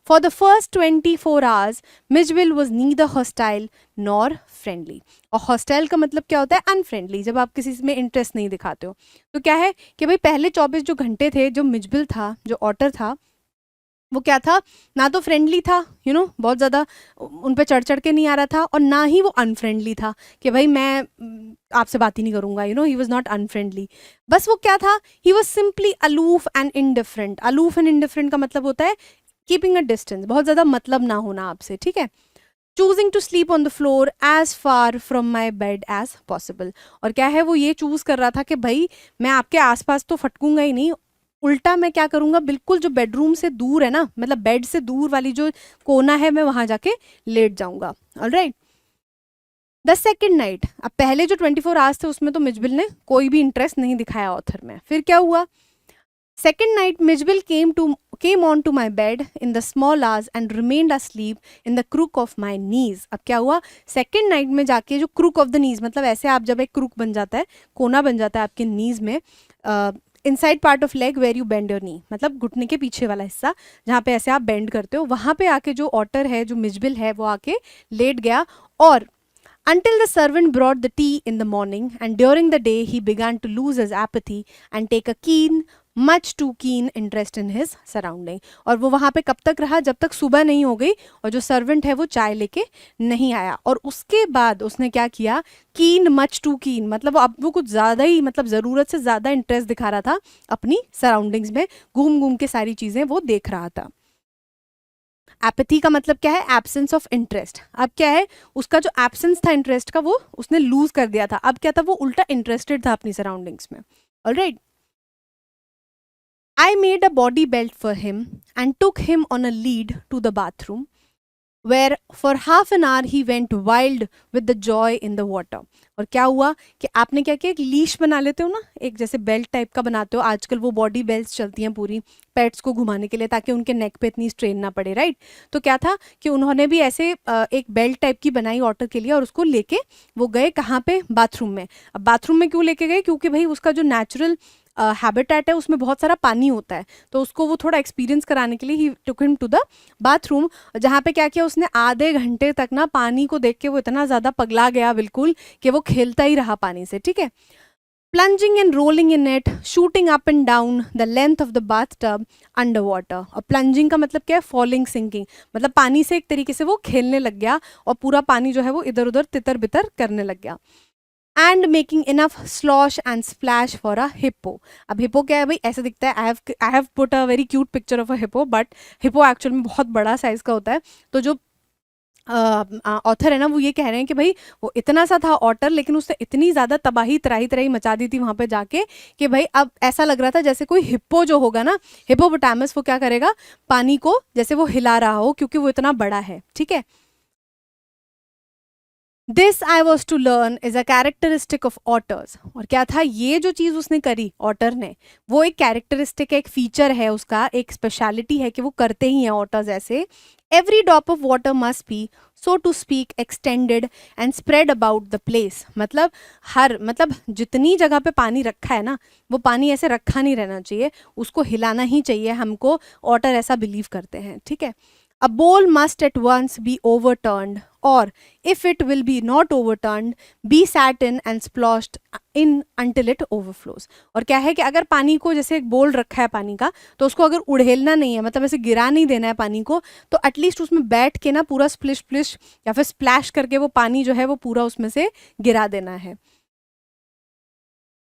Speaker 1: For the first 24 hours Mijbil was neither hostile nor friendly. और हॉस्टाइल का मतलब क्या होता है, अनफ्रेंडली, जब आप किसी में इंटरेस्ट नहीं दिखाते हो. तो क्या है कि भाई पहले 24 जो घंटे थे, जो मिजबिल था, जो ऑटर था, वो क्या था, ना तो फ्रेंडली था, बहुत ज़्यादा उन पे चढ़ चढ़ के नहीं आ रहा था, और ना ही वो अनफ्रेंडली था कि भाई मैं आपसे बात ही नहीं करूंगा, ही वॉज नॉट अनफ्रेंडली. बस वो क्या था, he was simply aloof and indifferent. Aloof and indifferent का मतलब होता है कीपिंग अ डिस्टेंस, बहुत ज़्यादा मतलब ना होना आपसे, ठीक है. Choosing to sleep on the floor as far from my bed as possible. और क्या है, वो ये चूज कर रहा था कि भाई मैं आपके आसपास तो फटकूंगा ही नहीं, उल्टा मैं क्या करूंगा, बिल्कुल जो बेडरूम से दूर है ना, मतलब बेड से दूर वाली जो कोना है, मैं वहां जाके लेट जाऊंगा. ऑलराइट. द सेकेंड नाइट, अब पहले जो 24 आवर्स थे उसमें तो मिजबिल ने कोई भी इंटरेस्ट नहीं दिखाया ऑथर में. फिर क्या हुआ, second night Mijbil came on to my bed in the small hours and remained asleep in the crook of my knees. अब क्या हुआ, सेकेंड नाइट में जाके जो क्रूक ऑफ द नीज, मतलब ऐसे आप जब एक क्रूक बन जाता है, कोना बन जाता है आपके नीज में, inside part of leg where you bend your knee, मतलब घुटने के पीछे वाला हिस्सा जहाँ पे ऐसे आप बेंड करते हो, वहां पे आके जो ऑटर है, जो मिजबिल है, वो आके लेट गया. और until the servant brought the tea in the morning, and during the day he began to lose his apathy and take a much too keen interest in his surrounding. और वो वहाँ पे कब तक रहा, जब तक सुबह नहीं हो गई और जो सर्वेंट है वो चाय लेके नहीं आया. और उसके बाद उसने क्या किया, कीन, मच टू कीन, मतलब अब वो कुछ ज़्यादा ही, मतलब ज़रूरत से ज़्यादा इंटरेस्ट दिखा रहा था अपनी सराउंडिंग्स में, घूम घूम के सारी चीज़ें वो देख रहा था. एपैथी का मतलब क्या है, एब्सेंस ऑफ इंटरेस्ट. अब क्या है, उसका जो एब्सेंस था इंटरेस्ट का वो उसने लूज कर दिया था. अब क्या था, वो उल्टा इंटरेस्टेड था अपनी सराउंडिंग्स में. Alright. I made a body belt for him and took him on a lead to the bathroom, where for half an hour he went wild with the joy in the water. और क्या हुआ कि आपने क्या किया, एक leash बना लेते हो ना, एक जैसे बेल्ट टाइप का बनाते हो, आजकल वो बॉडी बेल्ट्स चलती हैं पूरी पेट्स को घुमाने के लिए, ताकि उनके नेक पे इतनी स्ट्रेन ना पड़े, राइट. तो क्या था कि उन्होंने भी ऐसे एक बेल्ट टाइप की बनाई ऑटर के लिए, और उसको लेके वो गए कहाँ पे, बाथरूम में. अब बाथरूम में क्यों लेके गए, क्योंकि भाई उसका जो नेचुरल हैबिटेट है उसमें बहुत सारा पानी होता है, तो उसको वो थोड़ा एक्सपीरियंस कराने के लिए ही took him to the bathroom, जहाँ पे क्या किया उसने, आधे घंटे तक ना पानी को देख के वो इतना ज़्यादा पगला गया बिल्कुल कि वो खेलता ही रहा पानी से, ठीक है. Plunging and rolling in it, shooting up and down the length of the bath tub under water. और प्लंजिंग का मतलब क्या है, फॉलिंग, सिंकिंग, मतलब पानी से एक तरीके से वो खेलने लग गया और पूरा पानी जो है वो इधर उधर तितर बितर करने लग गया. And making enough slosh and splash for a hippo. अब हिप्पो क्या है भाई, ऐसे दिखता है, I have put a very cute picture of a hippo, but hippo actual में बहुत बड़ा साइज का होता है. तो जो ऑथर है ना, वो ये कह रहे हैं कि भाई वो इतना सा था ऑटर, लेकिन उसने इतनी ज़्यादा तबाही तराही तराही मचा दी थी वहाँ पे जाके कि भाई अब ऐसा लग रहा था जैसे कोई हिप्पो जो होगा ना, हिप्पोपोटामस, वो क्या करेगा, पानी को जैसे वो हिला रहा हो, क्योंकि वो इतना बड़ा है, ठीक है. This I was to learn is a characteristic of otters. और क्या था, ये जो चीज़ उसने करी ऑटर ने, वो एक कैरेक्टरिस्टिक, एक फीचर है उसका, एक स्पेशलिटी है कि वो करते ही हैं ऑटर्स ऐसे. Every drop of water must be so to speak extended and spread about the place. मतलब मतलब जितनी जगह पे पानी रखा है ना, वो पानी ऐसे रखा नहीं रहना चाहिए, उसको हिलाना ही चाहिए हमको, ऑटर ऐसा बिलीव करते हैं, ठीक है. A bowl must at once be overturned, or if it will be not overturned, be sat in and splashed in until it overflows. और क्या है कि अगर पानी को, जैसे एक बोल रखा है पानी का, तो उसको अगर उड़ेलना नहीं है, मतलब ऐसे गिरा नहीं देना है पानी को, तो एटलीस्ट उसमें बैठ के ना पूरा स्प्लिश स्प्लिश या फिर स्प्लैश करके वो पानी जो है वो पूरा उसमें से गिरा देना है.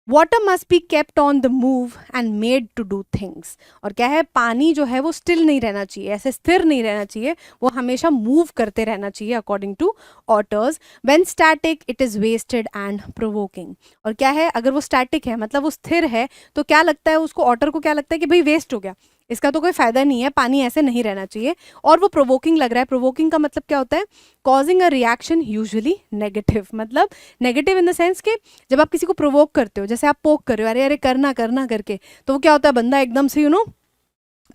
Speaker 1: Water must be kept on the move and made to do things. और क्या है, पानी जो है वो स्टिल नहीं रहना चाहिए, ऐसे स्थिर नहीं रहना चाहिए, वो हमेशा मूव करते रहना चाहिए according to otters. When static it is wasted and provoking. और क्या है, अगर वो स्टैटिक है मतलब वो स्थिर है, तो क्या लगता है उसको, ऑटर को क्या लगता है कि भाई वेस्ट हो गया, इसका तो कोई फायदा नहीं है, पानी ऐसे नहीं रहना चाहिए। और वो प्रोवोकिंग लग रहा है, प्रोवोकिंग का मतलब क्या होता है, causing a reaction usually negative, मतलब नेगेटिव इन द सेंस कि जब आप किसी को प्रोवोक करते हो, जैसे आप पोक कर रहे हो, अरे अरे करना करना करके, तो वो क्या होता है, बंदा एकदम से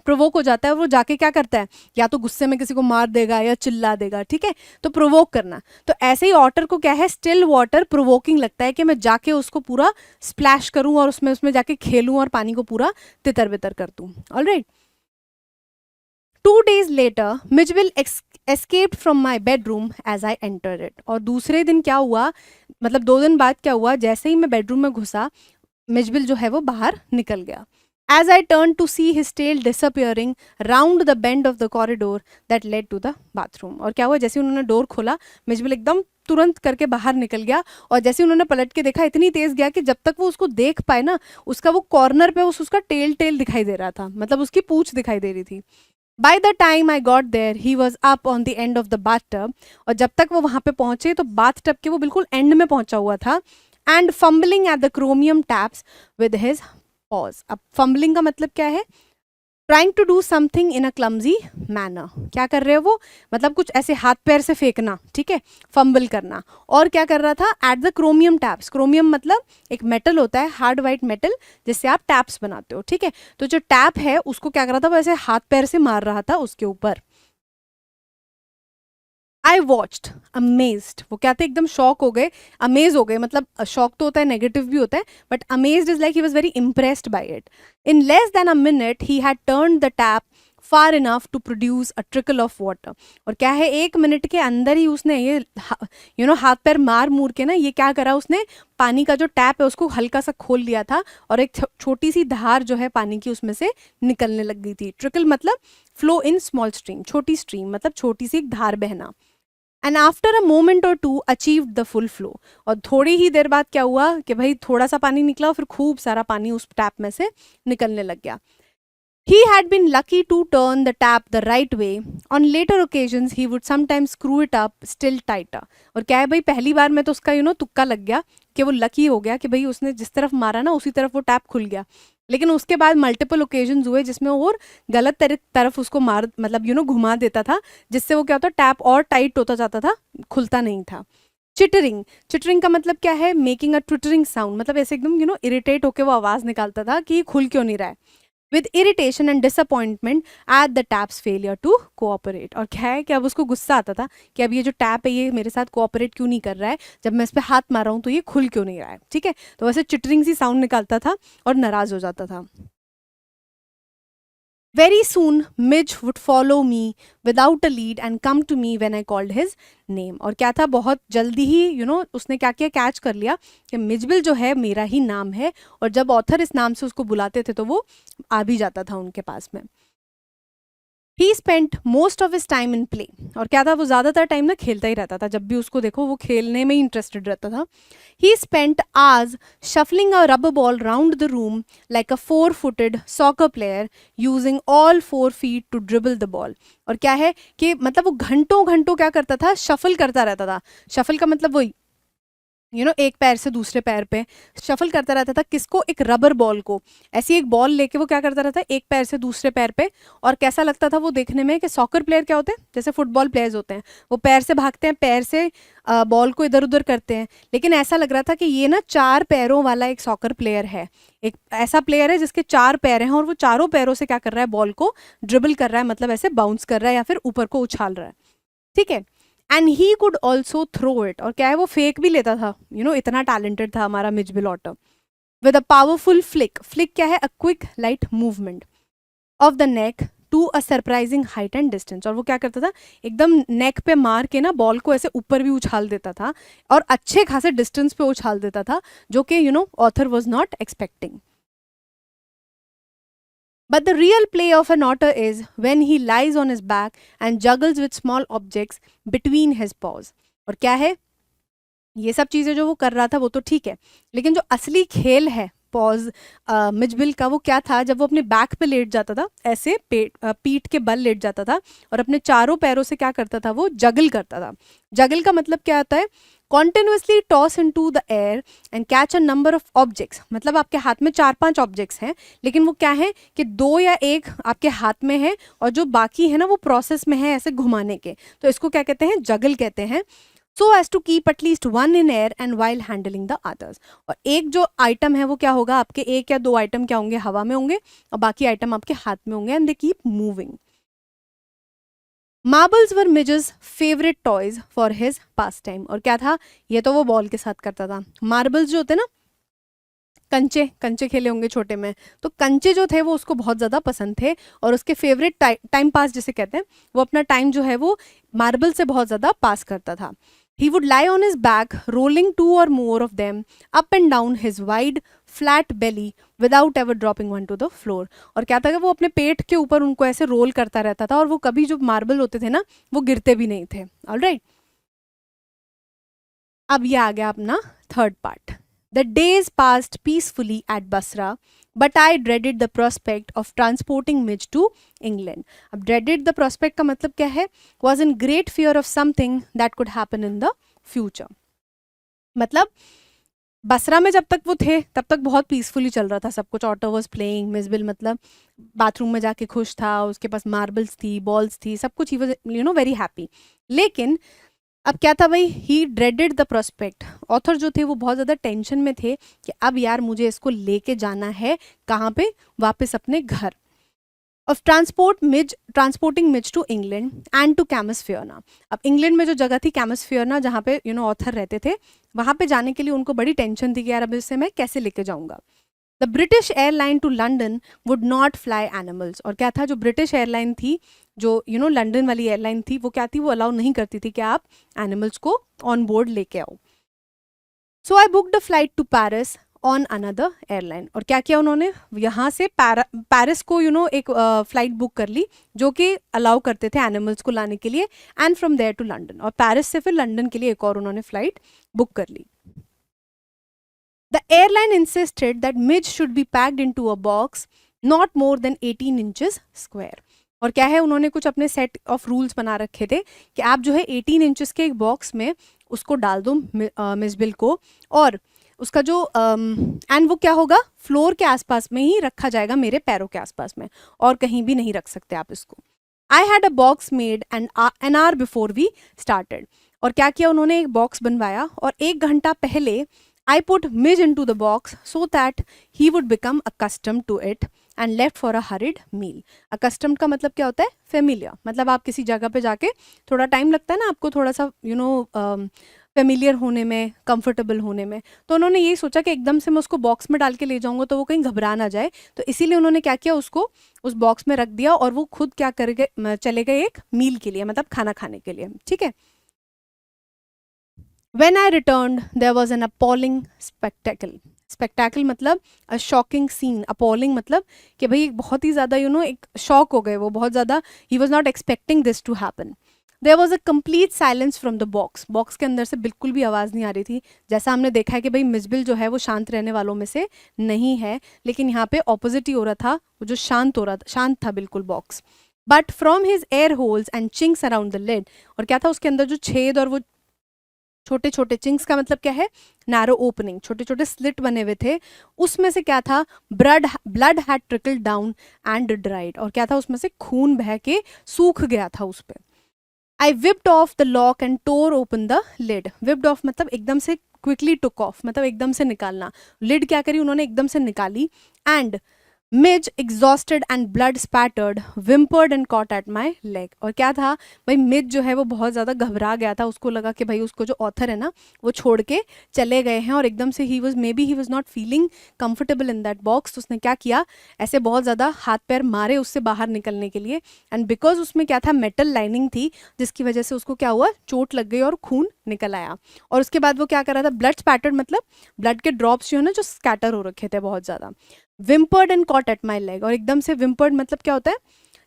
Speaker 1: प्रोवोक हो जाता है, और वो जाके क्या करता है, या तो गुस्से में किसी को मार देगा या चिल्ला देगा, ठीक है, तो प्रोवोक करना। तो ऐसे ही ऑटर को क्या है, स्टिल वाटर प्रोवोकिंग लगता है कि मैं जाके उसको पूरा स्प्लैश करूं और उसमें उसमें जाके खेलूं और पानी को पूरा तितर बितर कर दूं। Alright. 2 days later, Mitchell escaped from my bedroom as I entered it. और दूसरे दिन क्या हुआ, मतलब 2 दिन बाद क्या हुआ, जैसे ही मैं बेडरूम में घुसा, मिचबिल जो है वो बाहर निकल गया। As I turned to see his tail disappearing round the bend of the corridor that led to the bathroom. और क्या हुआ, जैसे उन्होंने डोर खोला, मिचबिल एकदम तुरंत करके बाहर निकल गया, और जैसे उन्होंने पलट के देखा, इतनी तेज गया कि जब तक वो उसको देख पाए ना, उसका वो कॉर्नर पे उसका टेल टेल दिखाई दे रहा था, मतलब उसकी पूंछ दिखाई दे रही थी। By the time I got there, he was up on the end of the bathtub. और जब तक वो वहां पे पहुंचे तो बाथ टब के वो बिल्कुल एंड में पहुंचा हुआ था। And fumbling at the chromium taps with his paws. अब fumbling का मतलब क्या है, trying to do something in a clumsy manner. क्या कर रहे हो वो, मतलब कुछ ऐसे हाथ पैर से फेंकना, ठीक है, फंबल करना। और क्या कर रहा था, at the chromium taps. Chromium मतलब एक मेटल होता है, हार्ड वाइट मेटल, जिससे आप टैप्स बनाते हो, ठीक है। तो जो टैप है उसको क्या कर रहा था, वो ऐसे हाथ पैर से मार रहा था उसके ऊपर। आई वॉच्ड अमेज्ड, वो क्या थे, एकदम शॉक हो गए, अमेज हो गए, मतलब शॉक तो होता है, नेगेटिव भी होता है, but amazed is like he was very impressed by it. In less than a minute he had turn the tap far enough to produce a trickle of water. और क्या है, 1 मिनट के अंदर ही उसने ये हाथ पैर मार मूर के ना, ये क्या करा उसने, पानी का जो टैप है उसको हल्का सा खोल लिया था, और एक छोटी सी धार जो है पानी की उसमें से निकलने लग गई थी। ट्रिकल मतलब फ्लो इन स्मॉल स्ट्रीम, छोटी स्ट्रीम मतलब छोटी सी एक धार बहना। एंड आफ्टर अ मोमेंट और to achieve the full flow. और थोड़ी ही देर बाद क्या हुआ कि भाई थोड़ा सा पानी निकला और फिर खूब सारा पानी उस टैप में से निकलने लग गया। He had been lucky to turn the tap the right way. On later occasions, he would sometimes screw it up still tighter. और क्या है भाई, पहली बार में तो उसका तुक्का लग गया कि वो लकी हो गया कि भाई उसने जिस तरफ मारा ना उसी तरफ वो टैप खुल गया। लेकिन उसके बाद मल्टीपल ओकेजन्स हुए जिसमें वो और गलत तरफ उसको मार मतलब घुमा देता था, जिससे वो क्या होता, टैप और टाइट होता जाता था, खुलता नहीं था। चिटरिंग, चिटरिंग का मतलब क्या है, मेकिंग अ ट्विटरिंग साउंड, मतलब ऐसे एकदम इरिटेट होकर वो आवाज निकालता था कि खुल क्यों नहीं रहा है। With irritation and disappointment at the tap's failure to cooperate. और क्या है कि अब उसको गुस्सा आता था कि अब ये जो टैप है ये मेरे साथ कोऑपरेट क्यों नहीं कर रहा है, जब मैं इस पर हाथ मार रहा हूँ तो ये खुल क्यों नहीं रहा है, ठीक है। तो वैसे चिटरिंग सी साउंड निकालता था और नाराज हो जाता था। Very soon, Midge would follow me without a lead and come to me when I called his name. और क्या था, बहुत जल्दी ही उसने क्या किया, कैच कर लिया कि मिजबिल जो है मेरा ही नाम है, और जब ऑथर इस नाम से उसको बुलाते थे तो वो आ भी जाता था उनके पास में। ही spent most of his time in play. और क्या था, वो ज़्यादातर टाइम ना खेलता ही रहता था, जब भी उसको देखो वो खेलने में ही इंटरेस्टेड रहता था। He spent hours shuffling a rubber ball round the room like a 4-footed soccer player using all 4 feet to dribble the ball. और क्या है कि मतलब वो घंटों घंटों क्या करता था, शफल करता रहता था। शफल का मतलब वही एक पैर से दूसरे पैर पे शफल करता रहता था, किसको, एक रबर बॉल को। ऐसी एक बॉल लेके वो क्या करता रहता है, एक पैर से दूसरे पैर पे। और कैसा लगता था वो देखने में कि सॉकर प्लेयर क्या होते हैं, जैसे फुटबॉल प्लेयर्स होते हैं, वो पैर से भागते हैं, पैर से बॉल को इधर उधर करते हैं। लेकिन ऐसा लग रहा था कि ये ना 4 पैरों वाला एक सॉकर प्लेयर है, एक ऐसा प्लेयर है जिसके 4 पैर हैं और वो चारों पैरों से क्या कर रहा है, बॉल को ड्रिबल कर रहा है, मतलब ऐसे बाउंस कर रहा है या फिर ऊपर को उछाल रहा है, ठीक है। And he could also throw it. और क्या है, वो फेंक भी लेता था, इतना टैलेंटेड था हमारा Mijbil otter. With a powerful flick, flick क्या है, a quick light movement of the neck to a surprising height and distance. और वो क्या करता था, एकदम नेक पे मार के ना बॉल को ऐसे ऊपर भी उछाल देता था और अच्छे खासे डिस्टेंस पे उछाल देता था, जो कि author was not expecting. But the real play of an otter is when he lies on his back and juggles with small objects between his paws. और क्या है, ये सब चीज़ें जो वो कर रहा था वो तो ठीक है, लेकिन जो असली खेल है पॉज मिचबिल का, वो क्या था, जब वो अपने बैक पे लेट जाता था, ऐसे पीठ के बल लेट जाता था और अपने चारों पैरों से क्या करता था, वो जगल करता था। जगल का मतलब क्या आता है, continuously toss into the air and catch a number of objects. मतलब आपके हाथ में 4-5 ऑब्जेक्ट्स हैं, लेकिन वो क्या है कि 2 या 1 आपके हाथ में है और जो बाकी है ना वो प्रोसेस में है ऐसे घुमाने के, तो इसको क्या कहते हैं, जगल कहते हैं। so as to keep at least one in air and while handling the others। और एक जो आइटम है वो क्या होगा, आपके 1 या 2 आइटम क्या होंगे, हवा में होंगे और बाकी आइटम आपके हाथ में होंगे, and they keep moving. Marbles were Mij's favourite toys for his pastime. और क्या था, ये तो वो बॉल के साथ करता था। मार्बल्स जो होते ना, कंचे कंचे खेले होंगे छोटे में, तो कंचे जो थे वो उसको बहुत ज़्यादा पसंद थे और उसके फेवरेट टाइम पास जिसे कहते हैं, वो अपना टाइम जो है वो मार्बल से बहुत ज़्यादा पास करता था। He would lie on his back, rolling 2 or more of them up and down his wide, flat belly without ever dropping one to the floor। और क्या था कि वो अपने पेट के ऊपर उनको ऐसे रोल करता रहता था और वो कभी जो मार्बल होते थे ना वो गिरते भी नहीं थे। ऑलराइट, अब ये आ गया अपना third part. The days passed peacefully at Basra but I dreaded the prospect of transporting Mij to England. अब ड्रेडेड द प्रोस्पेक्ट का मतलब क्या है, was in great fear of something that could happen in the future. मतलब Basra में जब तक वो थे तब तक बहुत पीसफुली चल रहा था सब कुछ। ऑटो वॉज प्लेइंग, मिसबिल मतलब बाथरूम में जाके खुश था, उसके पास मार्बल्स थी, बॉल्स थी, सब कुछ, ही वॉज वेरी हैप्पी। लेकिन अब क्या था भाई, ही ड्रेडेड द प्रोस्पेक्ट। ऑथर जो थे वो बहुत ज़्यादा टेंशन में थे कि अब यार मुझे इसको लेके जाना है कहाँ पे, वापस अपने घर। Of transporting Mij to England and to Camusfearna. अब इंग्लैंड में जो जगह थी कैमसफियरना, जहाँ पे ऑथर रहते थे, वहाँ पे जाने के लिए उनको बड़ी टेंशन थी कि यार अब इसे मैं कैसे लेके जाऊँगा। The British airline to London would not fly animals. और क्या था, जो ब्रिटिश एयरलाइन थी, जो लंदन वाली एयरलाइन थी, वो क्या थी, वो अलाउ नहीं करती थी कि आप एनिमल्स को ऑन बोर्ड लेके आओ। So I book the flight to Paris on another airline. और क्या किया उन्होंने, यहाँ से पेरिस को एक फ्लाइट बुक कर ली जो कि अलाउ करते थे एनिमल्स को लाने के लिए, and from there to London. और पेरिस से फिर लंदन के लिए एक और उन्होंने फ्लाइट बुक कर ली। The airline insisted that Midge should be packed into a box not more than 18 inches square। और क्या है, उन्होंने कुछ अपने सेट ऑफ रूल्स बना रखे थे कि आप जो है 18 इंचेस के एक बॉक्स में उसको डाल दो मिसबिल को, और उसका जो एंड वो क्या होगा, फ्लोर के आसपास में ही रखा जाएगा, मेरे पैरों के आसपास में, और कहीं भी नहीं रख सकते आप इसको। I had a box made an hour before we started. और क्या किया उन्होंने, एक बॉक्स बनवाया और 1 घंटा पहले I put Midge into the box so that he would become accustomed to it and left for a hurried meal। Accustomed का मतलब क्या होता है, familiar। मतलब आप किसी जगह पे जाके थोड़ा टाइम लगता है ना आपको थोड़ा सा फेमिलियर होने में, कंफर्टेबल होने में, तो उन्होंने यही सोचा कि एकदम से मैं उसको बॉक्स में डाल के ले जाऊंगा तो वो कहीं घबरा ना जाए, तो इसीलिए उन्होंने क्या किया, उसको उस बॉक्स में रख दिया और वो खुद क्या कर गए, चले गए एक मील के लिए, मतलब खाना खाने के लिए। ठीक है। When I returned, there was an appalling spectacle। स्पेक्टैकल मतलब अ शॉकिंग सीन, अपॉलिंग मतलब कि भाई बहुत ही ज़्यादा एक शॉक हो गए वो, बहुत ज़्यादा, he was not expecting this to happen. There was a complete silence from the box. Box के अंदर से बिल्कुल भी आवाज़ नहीं आ रही थी। जैसा हमने देखा है कि भाई मिसबिल जो है वो शांत रहने वालों में से नहीं है, लेकिन यहाँ पे ऑपोजिट ही हो रहा था, वो जो शांत था बिल्कुल box. But from his air holes and chinks around the lid. और क्या था, उसके अंदर जो छेद और वो छोटे छोटे चिंग्स का मतलब क्या है, नैरो ओपनिंग, छोटे छोटे स्लिट बने हुए थे, उसमें से क्या था, blood had trickled down and dried. और क्या था, उसमें से खून बह के सूख गया था उस पर। I whipped off the lock and tore open the lid. Whipped off मतलब एकदम से, क्विकली टुक ऑफ मतलब एकदम से निकालना, लिड क्या करी उन्होंने, एकदम से निकाली। And Mij exhausted and blood spattered whimpered and caught at my leg. और क्या था भाई, मिज जो है वो बहुत ज़्यादा घबरा गया था, उसको लगा कि भाई उसको जो ऑथर है ना वो छोड़ के चले गए हैं, और एकदम से ही was not feeling comfortable in that box. तो उसने क्या किया, ऐसे बहुत ज़्यादा हाथ पैर मारे उससे बाहर निकलने के लिए, एंड बिकॉज उसमें क्या था, मेटल लाइनिंग थी, जिसकी वजह से उसको क्या हुआ, चोट लग गई और खून निकल आया। और उसके बाद वो क्या कर रहा था, ब्लड स्पैटर्ड मतलब ब्लड के ड्रॉप्स जो है ना, जो स्कैटर हो रखे थे बहुत ज़्यादा। Whimpered and caught at my leg. और एकदम से विम्पर्ड मतलब क्या होता है,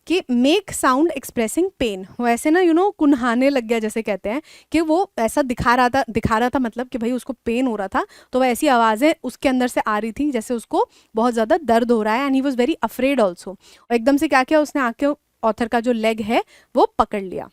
Speaker 1: कि मेक साउंड एक्सप्रेसिंग पेन, वो ऐसे ना कुन्हाने लग गया जैसे कहते हैं, कि वो ऐसा दिखा रहा था मतलब कि भाई उसको पेन हो रहा था, तो वह ऐसी आवाज़ें उसके अंदर से आ रही थी जैसे उसको बहुत ज़्यादा दर्द हो रहा है, and he was very afraid also. और एकदम से क्या किया उसने, आके ऑथर का जो लेग है वो पकड़ लिया।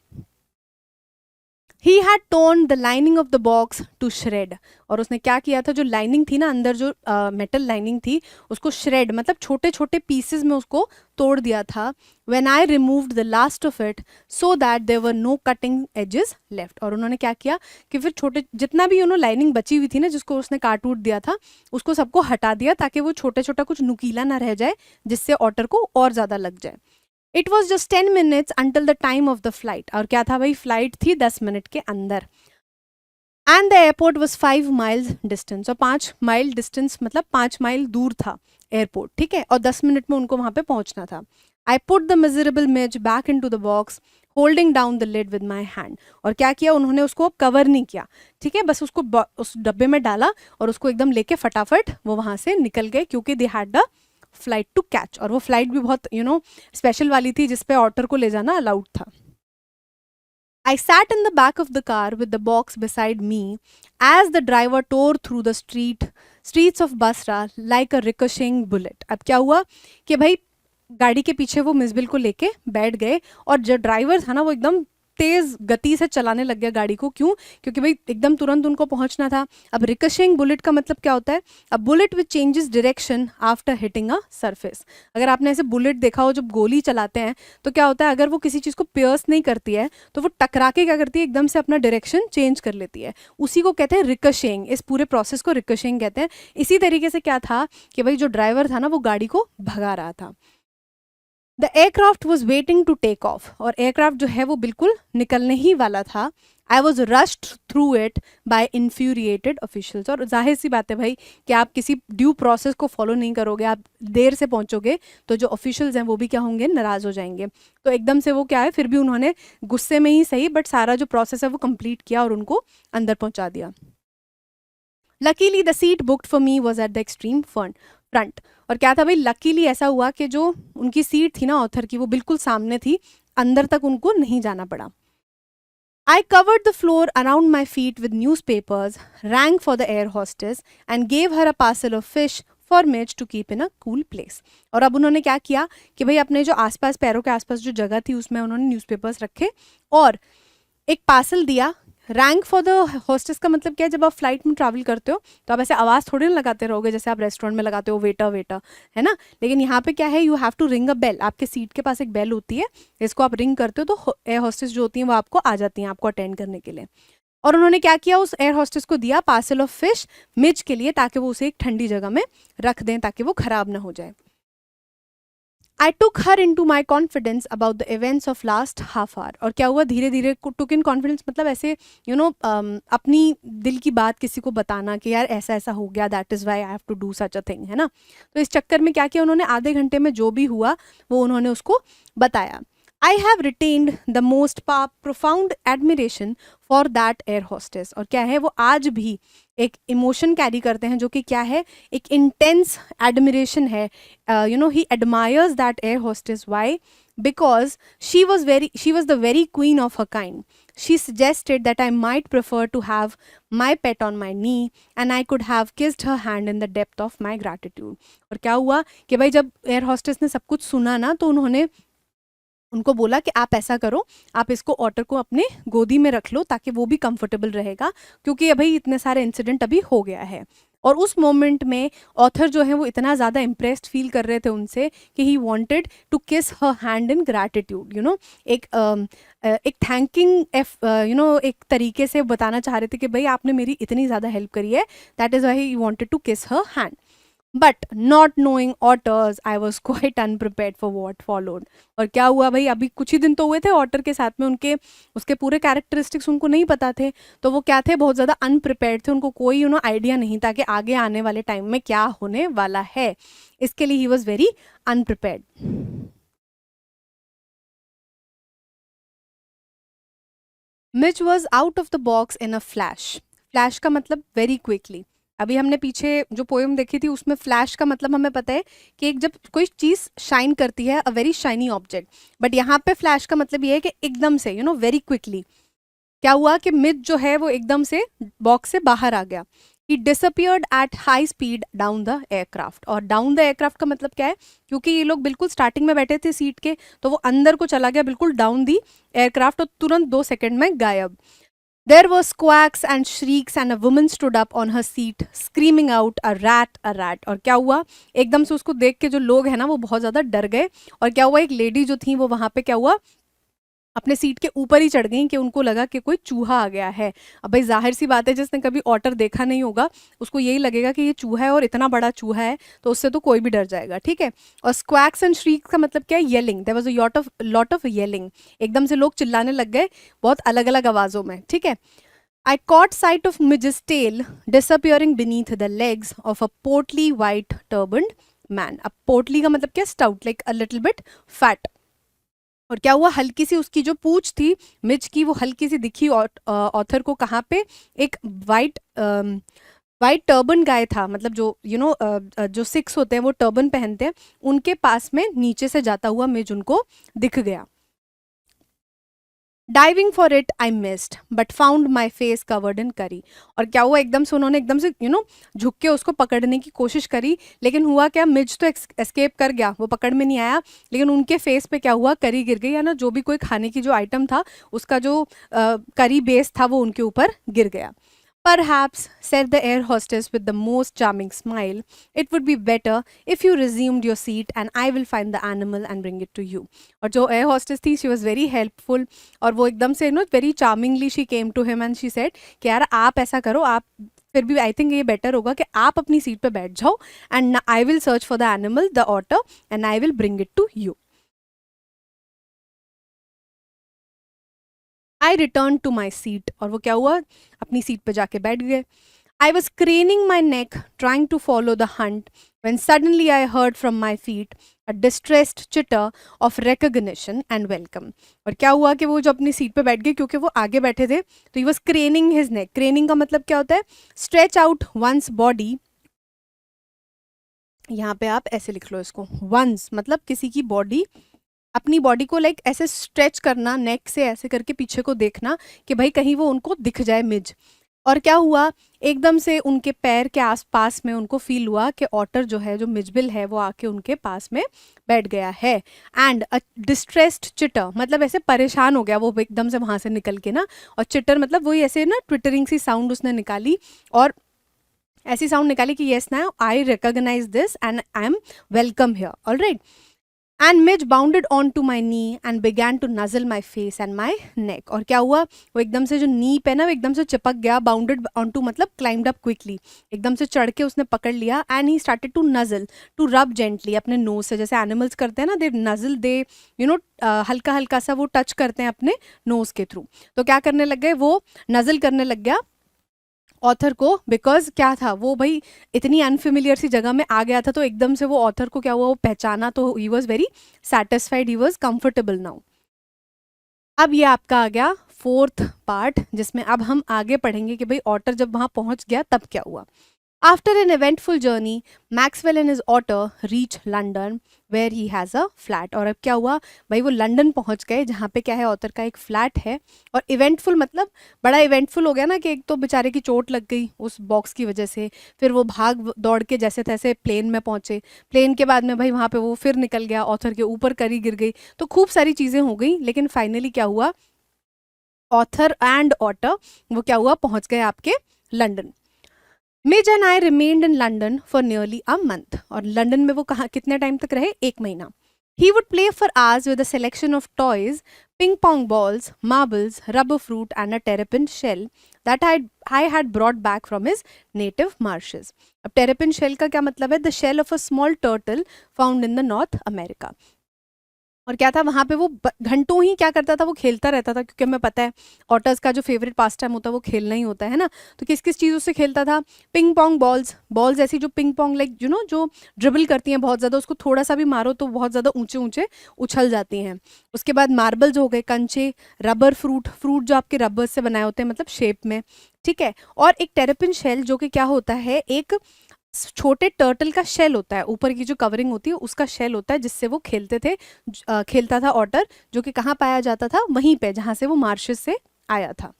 Speaker 1: He had torn the lining of the box to shred, और उसने क्या किया था, जो लाइनिंग थी ना अंदर, जो मेटल लाइनिंग थी, उसको श्रेड मतलब छोटे छोटे पीसेस में उसको तोड़ दिया था। When I removed the last of it so that there were no cutting edges left, और उन्होंने क्या किया कि फिर छोटे जितना भी लाइनिंग बची हुई थी ना, जिसको उसने काट उट दिया था, उसको सबको हटा दिया ताकि वो छोटे छोटा कुछ नुकीला ना रह जाए, जिससे ऑटर को और ज़्यादा लग जाए। It was just 10 minutes until the time of the flight, और क्या था भाई, फ्लाइट थी 10 मिनट के अंदर। And the airport was 5 miles distance, और 5 माइल डिस्टेंस मतलब 5 माइल दूर था एयरपोर्ट, ठीक है, और 10 मिनट में उनको वहां पे पहुंचना था। I put the miserable Mij back into the box holding down the lid with my hand, और क्या किया उन्होंने, उसको कवर नहीं किया, ठीक है, बस उसको उस डब्बे में डाला और उसको एकदम लेके फटाफट वो वहां से निकल गए, क्योंकि they had the flight to catch, और वो फ्लाइट भी बहुत स्पेशल वाली थी जिसपे ऑटर को ले जाना अलाउड था। I sat in the back of the car with the box beside me as the driver tore through the streets of Basra like a ricocheting bullet. अब क्या हुआ कि भाई गाड़ी के पीछे वो मिसबिल को लेके बैठ गए, और जो ड्राइवर था ना वो एकदम तेज गति से चलाने लग गया गाड़ी को। क्यों? क्योंकि भाई एकदम तुरंत उनको पहुंचना था। अब रिकशिंग बुलेट का मतलब क्या होता है? A bullet which changes direction after hitting a surface. अगर आपने ऐसे बुलेट देखा हो जब गोली चलाते हैं तो क्या होता है, अगर वो किसी चीज़ को पियर्स नहीं करती है तो वो टकरा के क्या करती है, एकदम से अपना डायरेक्शन चेंज कर लेती है। उसी को कहते हैं रिकशिंग, इस पूरे प्रोसेस को रिकशिंग कहते हैं। इसी तरीके से क्या था कि भाई जो ड्राइवर था ना वो गाड़ी को भगा रहा था। The aircraft was waiting to take off, और एयरक्राफ्ट जो है वो बिल्कुल निकलने ही वाला था। I was rushed through it by infuriated officials, और जाहिर सी बात है भाई कि आप किसी ड्यू प्रोसेस को फॉलो नहीं करोगे, आप देर से पहुंचोगे तो जो ऑफिशियल्स हैं वो भी क्या होंगे, नाराज हो जाएंगे। तो एकदम से वो क्या है, फिर भी उन्होंने गुस्से में ही सही बट सारा जो प्रोसेस है वो कंप्लीट किया और उनको अंदर पहुंचा दिया। Luckily the seat booked for me was at the extreme front, और क्या था भाई, लकीली ऐसा हुआ कि जो उनकी सीट थी ना ऑथर की, वो बिल्कुल सामने थी, अंदर तक उनको नहीं जाना पड़ा। I covered the floor around my feet with newspapers, rang for the air hostess and gave her a parcel of fish for Mij to keep in a cool place. और अब उन्होंने क्या किया कि भाई अपने जो आसपास, पैरों के आसपास जो जगह थी उसमें उन्होंने न्यूज़पेपर्स रखे और एक पार्सल दिया। रैंक फॉर द हॉस्टेस का मतलब क्या है, जब आप फ्लाइट में ट्रैवल करते हो तो आप ऐसे आवाज़ थोड़ी ना लगाते रहोगे जैसे आप रेस्टोरेंट में लगाते हो वेटर वेटर, है ना। लेकिन यहाँ पे क्या है, you have to ring a bell, आपके सीट के पास एक बेल होती है, इसको आप रिंग करते हो तो एयर हॉस्टेस जो होती हैं वो आपको आ जाती हैं आपको अटेंड करने के लिए। और उन्होंने क्या किया, उस एयर हॉस्टेस को दिया पार्सल ऑफ फिश मिज के लिए, ताकि वो उसे एक ठंडी जगह में रख दें ताकि वो खराब ना हो जाए। I took her into my confidence about the events of last half hour, और क्या हुआ, धीरे धीरे टुक इन कॉन्फिडेंस मतलब ऐसे अपनी दिल की बात किसी को बताना कि यार ऐसा ऐसा हो गया, that is why I have to do such a thing, है ना। तो इस चक्कर में क्या किया उन्होंने, आधे घंटे में जो भी हुआ वो उन्होंने उसको बताया। I have retained the most profound admiration for that air hostess, और क्या है वो आज भी एक इमोशन कैरी करते हैं जो कि क्या है, एक इंटेंस एडमिरेशन है। He admires that air hostess, why, because she was the very queen of her kind. She suggested that I might prefer to have my pet on my knee and I could have kissed her hand in the depth of my gratitude. और क्या हुआ कि भाई जब air hostess ने सब कुछ सुना ना तो उन्होंने उनको बोला कि आप ऐसा करो, आप इसको ऑटर को अपने गोदी में रख लो ताकि वो भी कंफर्टेबल रहेगा, क्योंकि अभी इतने सारे इंसिडेंट अभी हो गया है। और उस मोमेंट में ऑथर जो है वो इतना ज़्यादा इम्प्रेस्ड फील कर रहे थे उनसे कि ही wanted to kiss her hand in gratitude, एक थैंकिंग एक तरीके से बताना चाह रहे थे कि भाई आपने मेरी इतनी ज़्यादा हेल्प करी है, that is why he wanted to kiss her hand. But not knowing otters I was quite unprepared for what followed. और क्या हुआ भाई, अभी कुछ ही दिन तो हुए थे ऑटर के साथ में, उनके उसके पूरे कैरेक्टरिस्टिक्स उनको नहीं पता थे, तो वो क्या थे, बहुत ज़्यादा अनप्रिपेयर्ड थे, उनको कोई आइडिया नहीं था कि आगे आने वाले टाइम में क्या होने वाला है। इसके लिए ही was very अनप्रिपेयर्ड। Mitch was out of the box in a flash. Flash का मतलब वेरी क्विकली, अभी हमने पीछे जो पोएम देखी थी उसमें फ्लैश का मतलब हमें पता है कि एक जब कोई चीज़ शाइन करती है, a very shiny object, but यहाँ पे फ्लैश का मतलब ये है कि एकदम से वेरी क्विकली क्या हुआ कि मिज जो है वो एकदम से बॉक्स से बाहर आ गया। He disappeared at high speed down the aircraft, और डाउन द एयरक्राफ्ट का मतलब क्या है, क्योंकि ये लोग बिल्कुल स्टार्टिंग में बैठे थे सीट के, तो वो अंदर को चला गया बिल्कुल डाउन दी एयरक्राफ्ट, और तुरंत 2 सेकंड में गायब। There were squawks and shrieks and a woman stood up on her seat screaming out a rat a rat। और क्या हुआ, एकदम से उसको देख के जो लोग हैं ना वो बहुत ज़्यादा डर गए, और क्या हुआ, एक लेडी जो थी वो वहाँ पे क्या हुआ, अपने सीट के ऊपर ही चढ़ गई कि उनको लगा कि कोई चूहा आ गया है। अब भाई जाहिर सी बात है, जिसने कभी ऑटर देखा नहीं होगा उसको यही लगेगा कि ये चूहा है और इतना बड़ा चूहा है, तो उससे तो कोई भी डर जाएगा, ठीक है। और स्क्वैक्स एंड श्रीक्स का मतलब क्या है, yelling. There was a lot of yelling, एकदम से लोग चिल्लाने लग गए बहुत अलग अलग आवाज़ों में, ठीक है। I caught sight of Midge's tail disappearing beneath the legs of a portly white turbaned man। अब portly का मतलब क्या, stout, like a little bit fat। और क्या हुआ, हल्की सी उसकी जो पूंछ थी मिज की वो हल्की सी दिखी ऑथर को, कहाँ पे, एक वाइट वाइट टर्बन गाय था, मतलब जो जो सिक्स होते हैं वो टर्बन पहनते हैं, उनके पास में नीचे से जाता हुआ मिज उनको दिख गया। Diving for it I missed but found my face covered in करी। और क्या हुआ, एकदम से उन्होंने एकदम से झुक के उसको पकड़ने की कोशिश करी, लेकिन हुआ क्या, मिज तो एस्केप कर गया, वो पकड़ में नहीं आया, लेकिन उनके फेस पे क्या हुआ, करी गिर गई, या ना जो भी कोई खाने की जो आइटम था उसका जो करी बेस था वो उनके ऊपर गिर गया। Perhaps, said the air hostess with the most charming smile, it would be better if you resumed your seat and I will find the animal and bring it to you। और जो air hostess थी, she was very helpful, और वो एकदम से very charmingly she came to him and she said कि यार आप ऐसा करो, आप फिर भी आई थिंक ये बेटर होगा कि आप अपनी सीट पे बैठ जाओ, and I will search for the animal the otter and I will bring it to you. I return to my seat, और वो क्या हुआ, अपनी सीट पे जाके बैठ गए। I was craning my neck, trying to follow the hunt, when suddenly I heard from my feet a distressed chitter of recognition and welcome। और क्या हुआ कि वो जो अपनी सीट पे बैठ गए, क्योंकि वो आगे बैठे थे, तो he was craning his neck। craning का मतलब क्या होता है, stretch out one's body। यहाँ पे आप ऐसे लिख लो इसको, one's मतलब किसी की बॉडी, अपनी बॉडी को लाइक ऐसे स्ट्रेच करना, नेक से ऐसे करके पीछे को देखना कि भाई कहीं वो उनको दिख जाए मिज। और क्या हुआ, एकदम से उनके पैर के आसपास में उनको फील हुआ कि ऑटर जो है, जो मिजबिल है, वो आके उनके पास में बैठ गया है। एंड अ डिस्ट्रेस्ड चिटर मतलब ऐसे परेशान हो गया वो एकदम से वहां से निकल के ना, और चिटर मतलब वही ऐसे ना ट्विटरिंग सी साउंड उसने निकाली, और ऐसी साउंड निकाली कि येस ना I recognize this and I am welcome here, alright. And Mij bounded on to my knee and began to nuzzle my face and my neck. और क्या हुआ, वो एकदम से जो नी पे ना वो एकदम से चिपक गया, बाउंडेड ऑन टू मतलब क्लाइंब्ड अप क्विकली, एकदम से चढ़ के उसने पकड़ लिया, and he started to nuzzle, to rub gently अपने नोज से, जैसे एनिमल्स करते हैं ना, दे नजल, दे हल्का हल्का सा वो टच करते हैं अपने नोज के थ्रू। तो क्या करने लग गए, वो नजल करने लग गया ऑथर को, बिकॉज क्या था, वो भाई इतनी अनफेमिलियर सी जगह में आ गया था, तो एकदम से वो ऑथर को क्या हुआ, वो पहचाना, तो he was very satisfied, he was comfortable now. अब ये आपका आ गया फोर्थ पार्ट, जिसमें अब हम आगे पढ़ेंगे कि भाई ऑटर जब वहां पहुंच गया तब क्या हुआ। After an eventful journey, Maxwell and his otter reach London, where he has a flat। और अब क्या हुआ भाई, वो लंदन पहुंच गए जहाँ पे क्या है, ऑथर का एक फ्लैट है। और इवेंटफुल मतलब बड़ा इवेंटफुल हो गया ना, कि एक तो बेचारे की चोट लग गई उस बॉक्स की वजह से, फिर वो भाग दौड़ के जैसे तैसे प्लेन में पहुंचे, प्लेन के बाद में भाई वहाँ पे वो फिर निकल गया, ऑथर के ऊपर करी गिर गई, तो खूब सारी चीज़ें हो गई, लेकिन फाइनली क्या हुआ, ऑथर एंड ऑटर वो क्या हुआ, पहुंच गए आपके London. Mizo and I remained in London for nearly a month. और लंदन में वो कहाँ कितने टाइम तक रहे, 1 महीना। He would play for hours with a selection of toys, ping pong balls, marbles, rubber fruit, and a terrapin shell that I had brought back from his native marshes। अब terrapin shell का क्या मतलब है, the shell of a small turtle found in the North America। और क्या था वहाँ पे, वो घंटों ही क्या करता था, वो खेलता रहता था, क्योंकि हमें पता है ऑटर्स का जो फेवरेट पास टाइम होता है वो खेलना ही होता है ना। तो किस किस चीज़ों से खेलता था, पिंग पोंग बॉल्स, बॉल्स ऐसी जो पिंग पोंग लाइक जो ड्रिबल करती हैं बहुत ज़्यादा, उसको थोड़ा सा भी मारो तो बहुत ज़्यादा ऊंचे ऊंचे उछल जाती हैं। उसके बाद मार्बल्स हो गए, कंचे, रबर फ्रूट, फ्रूट जो आपके रबर से बनाए होते हैं मतलब शेप में, ठीक है। और एक टेरेपिन शेल जो कि क्या होता है, एक छोटे टर्टल का शेल होता है, ऊपर की जो कवरिंग होती है उसका शेल होता है, जिससे वो खेलते थे, खेलता था ऑटर, जो कि कहाँ पाया जाता था, वहीं पे जहाँ से वो मार्शेस से आया था।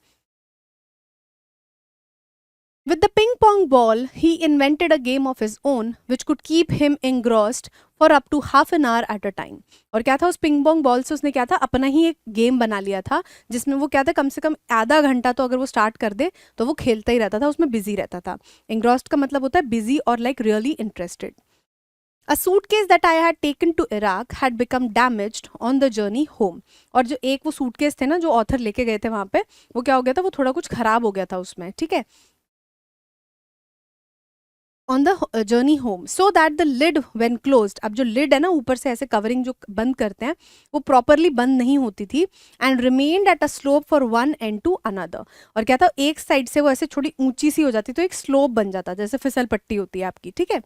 Speaker 1: With the ping pong ball, he invented a game of his own which could keep him engrossed for up to half an hour at a time. और क्या था, उस पिंग पोंग बॉल से उसने क्या था, अपना ही एक गेम बना लिया था, जिसमें वो क्या था, कम से कम आधा घंटा तो अगर वो स्टार्ट कर दे तो वो खेलता ही रहता था, उसमें बिजी रहता था। engrossed का मतलब होता है बिजी और like really interested. A suitcase that I had taken to Iraq had become damaged on the journey home. और जो एक वो सूटकेस थे ना जो ऑथर लेके गए थे वहां पे, वो क्या हो गया था, वो थोड़ा कुछ खराब हो गया था उसमें, ठीक है, on the journey home, so that the lid when closed, अब जो लिड है ना ऊपर से ऐसे कवरिंग जो बंद करते हैं वो प्रॉपरली बंद नहीं होती थी, and remained at a slope for one and two another, और क्या था, एक साइड से वो ऐसे थोड़ी ऊंची सी हो जाती तो एक स्लोप बन जाता, जैसे फिसल पट्टी होती है आपकी, ठीक है।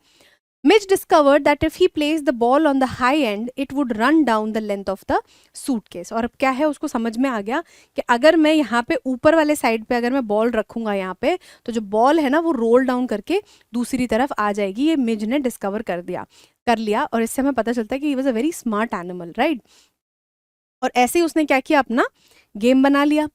Speaker 1: Mitch discovered that if he placed the ball on the high end, it would run down the length of the suitcase. और अब क्या है, उसको समझ में आ गया कि अगर मैं यहाँ पे ऊपर वाले साइड पे अगर मैं बॉल रखूंगा यहाँ पे, तो जो बॉल है ना वो रोल डाउन करके दूसरी तरफ आ जाएगी। ये मिज ने डिस्कवर कर लिया, और इससे हमें पता चलता है कि he was a very smart animal, right. और ऐसे ही उसने क्या किया, अपना गेम बना लिया।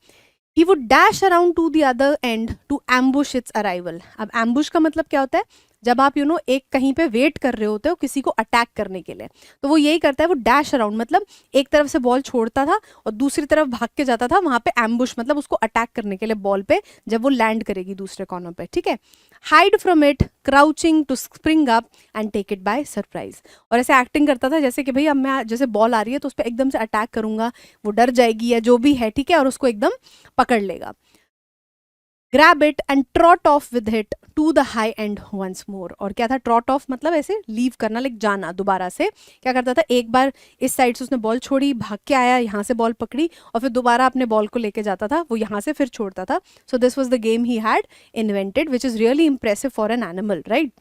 Speaker 1: He would dash around to the other end to ambush its arrival. अब ambush का मतलब क्या होता है, जब आप एक कहीं पे वेट कर रहे होते हो किसी को अटैक करने के लिए, तो वो यही करता है, वो डैश अराउंड मतलब एक तरफ से बॉल छोड़ता था और दूसरी तरफ भाग के जाता था, वहां पे एम्बुश मतलब उसको अटैक करने के लिए बॉल पे, जब वो लैंड करेगी दूसरे कॉर्नर पे, ठीक है। Hide from it, crouching to spring up and take it by surprise, और ऐसे एक्टिंग करता था जैसे कि भाई अब मैं जैसे बॉल आ रही है तो उस पर एकदम से अटैक करूंगा, वो डर जाएगी या जो भी है, ठीक है, और उसको एकदम पकड़ लेगा। Grab it and trot off with it to the high end once more, और क्या था, ट्रॉट ऑफ मतलब ऐसे लीव करना, लाइक जाना दोबारा से। क्या करता था, एक बार इस साइड से उसने बॉल छोड़ी, भाग के आया, यहाँ से बॉल पकड़ी और फिर दोबारा अपने बॉल को लेके जाता था, वो यहाँ से फिर छोड़ता था। So this was the game he had invented, which is really impressive for an animal, right.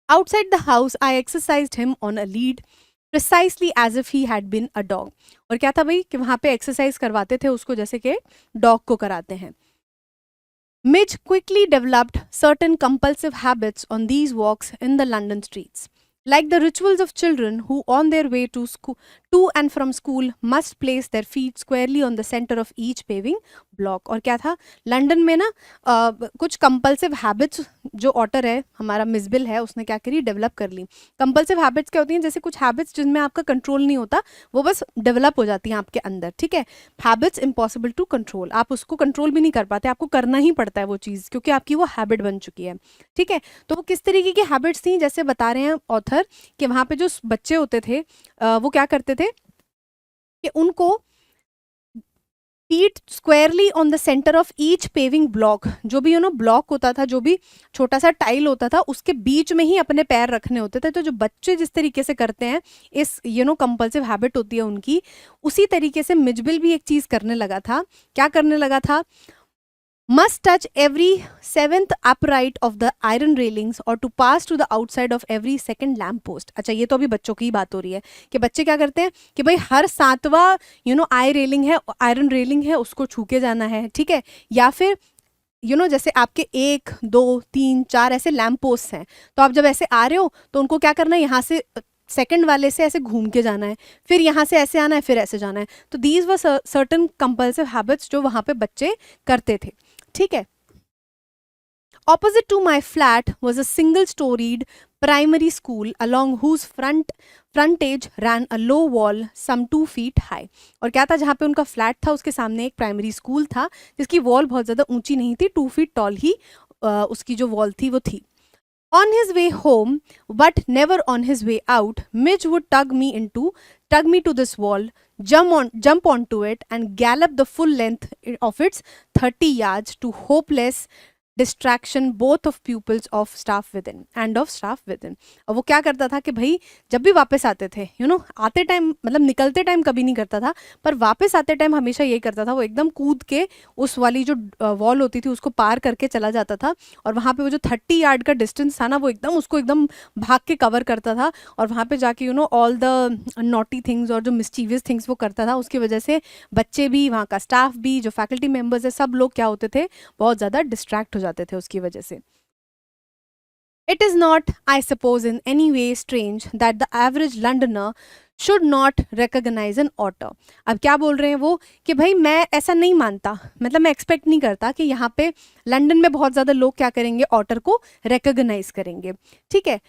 Speaker 1: Outside the house I exercised him on a lead precisely as if he had been a dog, और क्या था भाई कि वहां पे exercise करवाते थे उसको जैसे कि डॉग को कराते हैं। Midge quickly developed certain compulsive habits on these walks in the London streets. Like the rituals of children who, on their way to and from school, must place their feet squarely on the center of each paving block. और क्या था, London में ना कुछ compulsive habits जो otter है हमारा मिसबिल है उसने क्या करी, डेवलप कर ली। कंपल्सिव हैबिट्स क्या होती हैं, जैसे कुछ हैबिट्स जिनमें आपका कंट्रोल नहीं होता, वो बस डेवलप हो जाती हैं आपके अंदर, ठीक है। हैबिट्स इम्पॉसिबल टू कंट्रोल, आप उसको कंट्रोल भी नहीं कर पाते, आपको करना ही पड़ता है वो चीज़, क्योंकि आपकी वो हैबिट बन चुकी है, ठीक है। तो वो किस तरीके की हैबिट्स थी, जैसे बता रहे हैं ऑथर कि वहां पे जो बच्चे होते थे वो क्या करते थे कि उनको feet स्क्वायरली on the centre of each paving block, जो भी ब्लॉक होता था, जो भी छोटा सा टाइल होता था उसके बीच में ही अपने पैर रखने होते थे। तो जो बच्चे जिस तरीके से करते हैं, इस कंपल्सिव हैबिट होती है उनकी, उसी तरीके से मिजबिल भी एक चीज करने लगा था। क्या करने लगा था, must touch every seventh upright of the iron railings or to pass to the outside of every second lamp post। अच्छा, ये तो अभी बच्चों की ही बात हो रही है कि बच्चे क्या करते हैं कि भाई हर सातवां आई रेलिंग है, आयरन रेलिंग है, उसको छू के जाना है, ठीक है। या फिर जैसे आपके 1 2 3 4 ऐसे लैम्प पोस्ट हैं, तो आप जब ऐसे आ रहे हो तो उनको क्या करना है, यहाँ से सेकंड वाले से ऐसे घूम के जाना है, फिर यहाँ से ऐसे आना है, फिर ऐसे जाना है। तो these were certain compulsive habits जो वहां पे बच्चे करते थे, ठीक है। Opposite to my flat was a single storied primary school along whose frontage ran a low wall some 2 feet high। और क्या था, जहाँ पे उनका फ्लैट था उसके सामने एक प्राइमरी स्कूल था जिसकी वॉल बहुत ज़्यादा ऊंची नहीं थी, 2 feet टॉल ही उसकी जो वॉल थी वो थी। On his way home, but never on his way out, Midge would tug me to this wall, jump onto it, and gallop the full length of its 30 yards to hopeless distraction both of pupils of staff with in end of staff with in. और वो क्या करता था कि भाई जब भी वापस आते थे आते टाइम मतलब निकलते टाइम कभी नहीं करता था, पर वापस आते टाइम हमेशा यही करता था, वो एकदम कूद के उस वाली जो वॉल होती थी उसको पार करके चला जाता था, और वहाँ पे वो जो 30 यार्ड का डिस्टेंस था ना, वो एकदम उसको एकदम भाग के कवर करता था, और वहाँ पे जाके ऑल द नॉटी थिंग्स और जो मिस्चीवियस थिंग्स वो करता था। उसकी वजह से बच्चे भी, वहाँ का स्टाफ भी, जो फैकल्टी मेम्बर्स है, सब लोग क्या होते थे, बहुत ज़्यादा डिस्ट्रैक्ट हो जाते थे उसकी वजह से। It is not, I suppose, in any way strange that the average Londoner should not recognize an otter. अब क्या बोल रहे हैं वो कि भाई मैं ऐसा नहीं मानता, मतलब मैं एक्सपेक्ट नहीं करता कि यहाँ पे लंदन में बहुत ज़्यादा लोग क्या करेंगे, ऑटर को रिकॉग्नाइज करेंगे, ठीक है।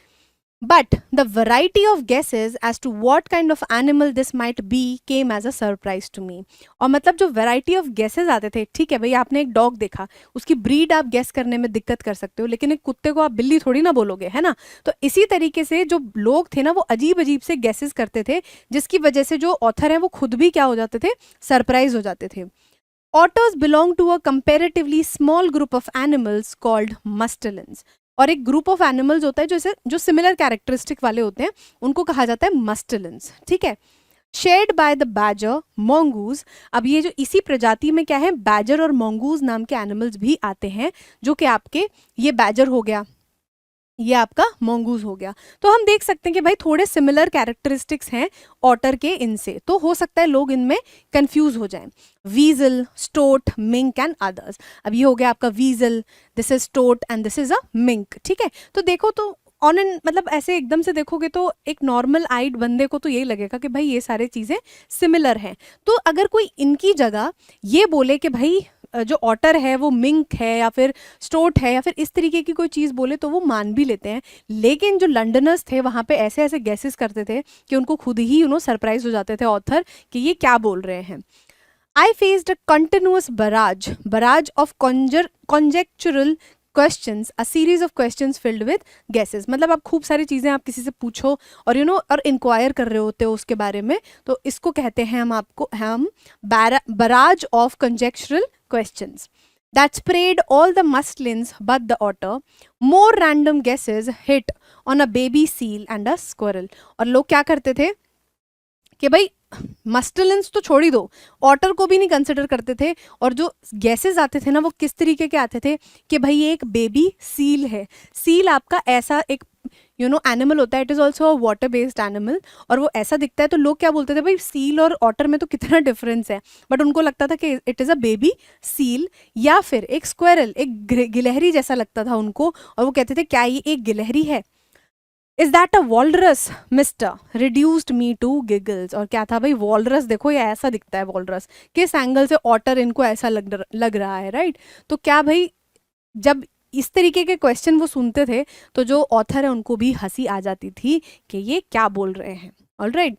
Speaker 1: But the variety of guesses as to what kind of animal this might be came as a surprise to me. और मतलब जो variety of guesses आते थे, ठीक है भाई आपने एक डॉग देखा, उसकी ब्रीड आप गेस करने में दिक्कत कर सकते हो, लेकिन एक कुत्ते को आप बिल्ली थोड़ी ना बोलोगे, है ना। तो इसी तरीके से जो लोग थे ना, वो अजीब अजीब से गेसेस करते थे, जिसकी वजह से जो ऑथर हैं वो खुद भी क्या हो जाते थे, सरप्राइज हो जाते थे। Otters belong to a comparatively small group of animals called mustelins. और एक ग्रुप ऑफ एनिमल्स होता है जो सिमिलर कैरेक्टरिस्टिक वाले होते हैं, उनको कहा जाता है मस्टलिन्स, ठीक है। Shared by the badger, mongoose. अब ये जो इसी प्रजाति में क्या है, बैजर और मोंगूज नाम के एनिमल्स भी आते हैं, जो कि आपके ये बैजर हो गया, ये आपका मोंगूज हो गया। तो हम देख सकते हैं कि भाई थोड़े सिमिलर कैरेक्टरिस्टिक्स हैं ऑटर के इनसे, तो हो सकता है लोग इनमें कंफ्यूज हो जाएं। Weasel, stoat, mink and others. अब ये हो गया आपका weasel, this is stoat and this is a mink, ठीक है। तो देखो तो ऑन एन मतलब ऐसे एकदम से देखोगे तो एक नॉर्मल आइड बंदे को तो यही लगेगा कि भाई ये सारी चीज़ें सिमिलर हैं। तो अगर कोई इनकी जगह ये बोले कि भाई जो ऑटर है वो मिंक है या फिर स्टोट है या फिर इस तरीके की कोई चीज़ बोले तो वो मान भी लेते हैं, लेकिन जो लंडनर्स थे वहाँ पे ऐसे ऐसे गेसेस करते थे कि उनको खुद ही सरप्राइज हो जाते थे ऑथर कि ये क्या बोल रहे हैं। I faced a continuous barrage of conjectural questions, a series of questions filled with guesses। मतलब आप खूब सारी चीज़ें आप किसी से पूछो और और इंक्वायर कर रहे होते हो उसके बारे में, तो इसको कहते हैं हम barrage of conjectural questions that sprayed all the mustelins but the otter. More random guesses hit on a baby seal and a squirrel। और लोग क्या करते थे कि भाई मस्टलिन्स तो छोड़ ही दो, ऑटर को भी नहीं कंसिडर करते थे, और जो गैसेस आते थे ना वो किस तरीके के आते थे कि भाई ये एक बेबी सील है। सील आपका ऐसा एक एनिमल होता है, it is also a water based animal, और वो ऐसा दिखता है। तो लोग क्या बोलते थे, भाई सील और ऑटर में तो कितना डिफरेंस है, बट उनको लगता था कि it is a baby seal. या फिर एक स्क्वेरल, एक गिलहरी जैसा लगता था उनको, और वो कहते थे क्या ये एक गिलहरी है। Is that a walrus mister, reduced me to giggles. और क्या था भाई, वॉलरस देखो ये ऐसा दिखता है, वॉलरस किस एंगल से ऑटर इनको ऐसा लग रहा है, राइट। तो क्या भाई जब इस तरीके के क्वेश्चन वो सुनते थे तो जो ऑथर है उनको भी हंसी आ जाती थी कि ये क्या बोल रहे हैं। Alright.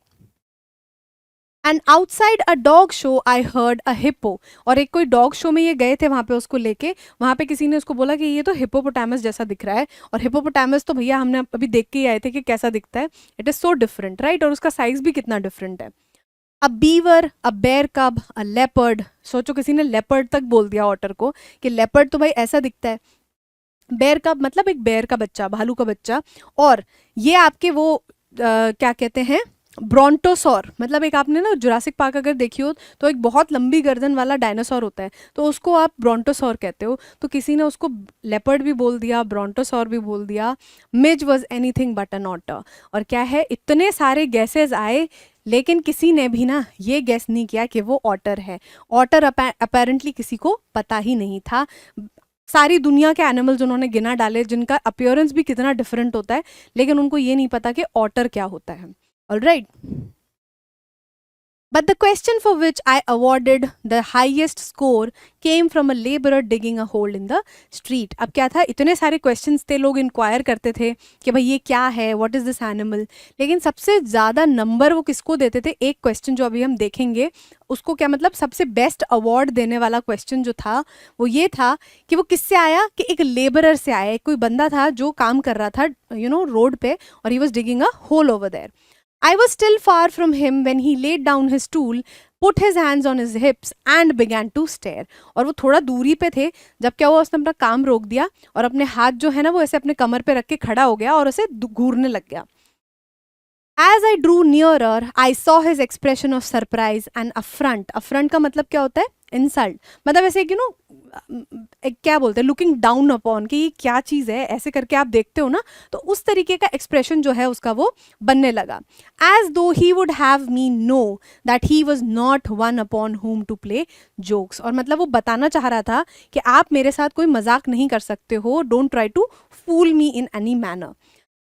Speaker 1: And outside a dog show I heard a hippo. और एक कोई डॉग शो में ये गए थे वहाँ पे उसको लेके, वहाँ पे किसी ने उसको बोला कि ये तो हिप्पोपोटामस जैसा दिख रहा है, और हिप्पोपोटामस तो भैया हमने अभी देख के ही आए थे कि कैसा दिखता है, it is so different, right. और उसका साइज भी कितना डिफरेंट है। अ बीवर, अ बेयर कब, अ लेपर्ड। सोचो किसी ने लेपर्ड तक बोल दिया ऑटर को कि लेपर्ड तो भाई ऐसा दिखता है। बेयर कब मतलब एक बेयर का बच्चा, भालू का बच्चा। और ये आपके वो क्या कहते हैं, ब्रोंटोसॉर। मतलब एक आपने ना जुरासिक पार्क अगर देखी हो तो एक बहुत लंबी गर्दन वाला डायनासोर होता है, तो उसको आप ब्रोंटोसॉर कहते हो। तो किसी ने उसको लेपर्ड भी बोल दिया, ब्रोंटोसॉर भी बोल दिया। Mij was anything but an otter. और क्या है, इतने सारे गैसेज आए लेकिन किसी ने भी ना ये गैस नहीं किया कि वो ऑटर है। ऑटर अपेरेंटली किसी को पता ही नहीं था। सारी दुनिया के एनिमल्स उन्होंने गिना डाले जिनका अपीयरेंस भी कितना डिफरेंट होता है, लेकिन उनको ये नहीं पता कि ऑटर क्या होता है। Alright. But the question for which I awarded the highest score came from a laborer digging a hole in the street. अब क्या था, इतने सारे questions थे, लोग इंक्वायर करते थे कि भाई ये क्या है, what is this animal, लेकिन सबसे ज़्यादा नंबर वो किसको देते थे, एक क्वेश्चन जो अभी हम देखेंगे उसको क्या मतलब सबसे बेस्ट अवार्ड देने वाला क्वेश्चन जो था वो ये था कि वो किससे आया, कि एक लेबरर से आया। कोई बंदा था जो काम कर रहा था रोड पे, और he was digging a hole over there. I was still far from him when he laid down his tool, put his hands on his hips and began to stare, और वो थोड़ा दूरी पे थे जब क्या हुआ, उसने अपना काम रोक दिया और अपने हाथ जो है ना वो ऐसे अपने कमर पे रख के खड़ा हो गया और उसे घूरने लग गया. As I drew nearer, I saw his expression of surprise and affront. Affront का मतलब क्या होता है? इंसल्ट. मतलब ऐसे कि नो एक क्या बोलते हैं, लुकिंग डाउन अपॉन, कि ये क्या चीज़ है, ऐसे करके आप देखते हो ना, तो उस तरीके का एक्सप्रेशन जो है उसका वो बनने लगा. As though he would have me know that he was not one upon whom to play jokes. और मतलब वो बताना चाह रहा था कि आप मेरे साथ कोई मजाक नहीं कर सकते हो, don't try to fool me in any manner.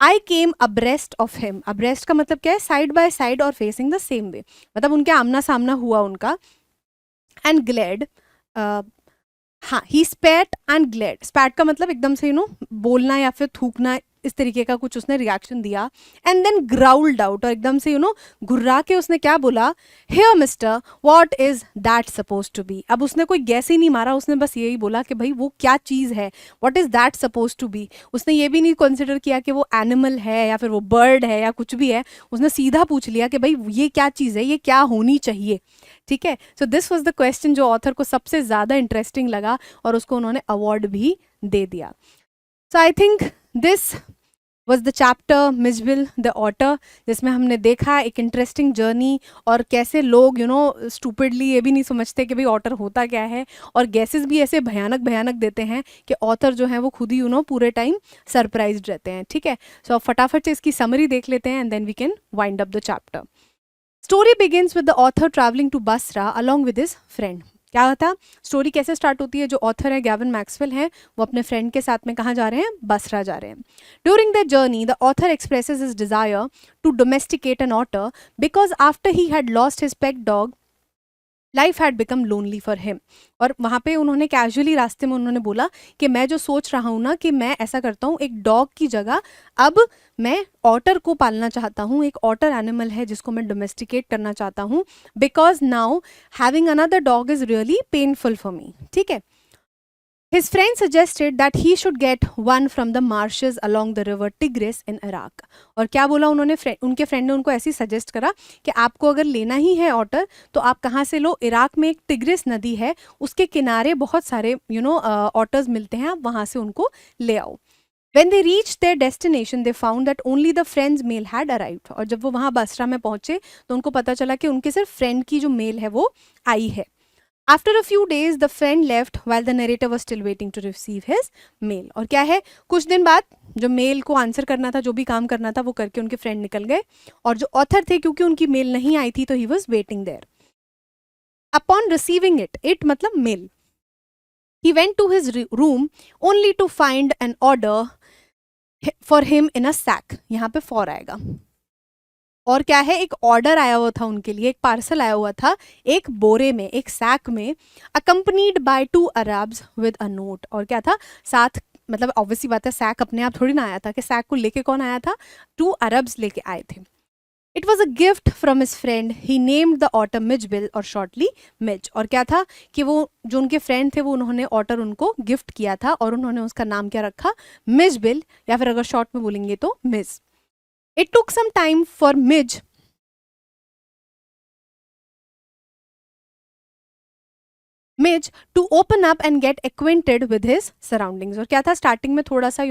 Speaker 1: I came abreast of him. Abreast का मतलब क्या है? साइड बाय साइड और फेसिंग द सेम वे, मतलब उनके आमना सामना हुआ उनका. एंड ग्लेड, हाँ, ही स्पैट एंड ग्लेड. स्पैट का मतलब एकदम से बोलना या फिर थूकना, इस तरीके का कुछ उसने रिएक्शन दिया. एंड देन ग्राउल्ड आउट, और एकदम से घुर्रा के उसने क्या बोला, here mister, what is that suppose to be. अब उसने कोई गैस ही नहीं मारा, उसने बस यही बोला कि भाई वो क्या चीज़ है, what is that suppose to be. उसने ये भी नहीं कंसिडर किया कि वो एनिमल है या फिर वो बर्ड है या कुछ भी है. उसने सीधा पूछ लिया कि भाई ये क्या चीज़ है, ये क्या होनी चाहिए. ठीक है. सो दिस वॉज द क्वेश्चन जो ऑथर को सबसे ज़्यादा इंटरेस्टिंग लगा और उसको उन्होंने अवार्ड भी दे दिया. So I think this was the chapter Mijbil the otter, जिसमें हमने देखा एक इंटरेस्टिंग जर्नी और कैसे लोग स्टूपिडली ये भी नहीं समझते कि भाई ऑटर होता क्या है, और गैसेस भी ऐसे भयानक भयानक देते हैं कि ऑथर जो है वो खुद ही पूरे टाइम सरप्राइज्ड रहते हैं. ठीक है. सो अब फटाफट से इसकी समरी देख लेते हैं and then we can wind up the chapter. Story begins with the author travelling to Basra along with his friend. क्या था स्टोरी, कैसे स्टार्ट होती है? जो ऑथर है गैविन मैक्सवेल हैं, वो अपने फ्रेंड के साथ में कहाँ जा रहे हैं? बसरा जा रहे हैं. During the journey the author expresses his desire to domesticate an otter because after he had lost his pet dog life had become lonely for him. और वहाँ पे उन्होंने कैजुअली रास्ते में उन्होंने बोला कि मैं जो सोच रहा हूँ ना कि मैं ऐसा करता हूँ, एक डॉग की जगह अब मैं ऑटर को पालना चाहता हूँ. एक ऑटर एनिमल है जिसको मैं डोमेस्टिकेट करना चाहता हूँ, because now having another dog is really painful for me. ठीक है. His friend suggested that he should get one from the marshes along the river Tigris in Iraq. और क्या बोला उन्होंने, उनके फ्रेंड ने उनको ऐसी सजेस्ट करा कि आपको अगर लेना ही है ऑटर तो आप कहाँ से लो, इराक में एक टिग्रिस नदी है, उसके किनारे बहुत सारे ऑटर्स मिलते हैं, आप वहाँ से उनको ले आओ. When they reached their destination, they found that only the friend's mail had arrived. और जब वो वहाँ बसरा में पहुँचे तो उनको पता चला कि उनके सिर्फ फ्रेंड की जो मेल है वो आई है. After a few days, the friend left while the narrator was still waiting to receive his mail. और क्या है, कुछ दिन बाद जो मेल को आंसर करना था, जो भी काम करना था वो करके उनके फ्रेंड निकल गए, और जो ऑथर थे क्योंकि उनकी मेल नहीं आई थी तो he was waiting there. Upon receiving it मतलब mail, he went to his room only to find an order for him in a sack. यहाँ पे for आएगा, और क्या है, एक ऑर्डर आया हुआ था उनके लिए, एक पार्सल आया हुआ था एक बोरे में, एक सैक में, accompanied by 2 Arabs with a note. और क्या था साथ, मतलब ऑब्वियसली बात है सैक अपने आप थोड़ी ना आया था, कि सैक को लेके कौन आया था? 2 अरब्स लेके आए थे. It was a gift from his friend, he named the otter Mijbil और शॉर्टली मिज. और क्या था कि वो जो उनके फ्रेंड थे वो उन्होंने ऑटर उनको गिफ्ट किया था और उन्होंने उसका नाम क्या रखा? मिजबिल, या फिर अगर शॉर्ट में बोलेंगे तो मिज. It took some time for Midge to open up and get acquainted with his surroundings. और क्या था, स्टार्टिंग में थोड़ा सा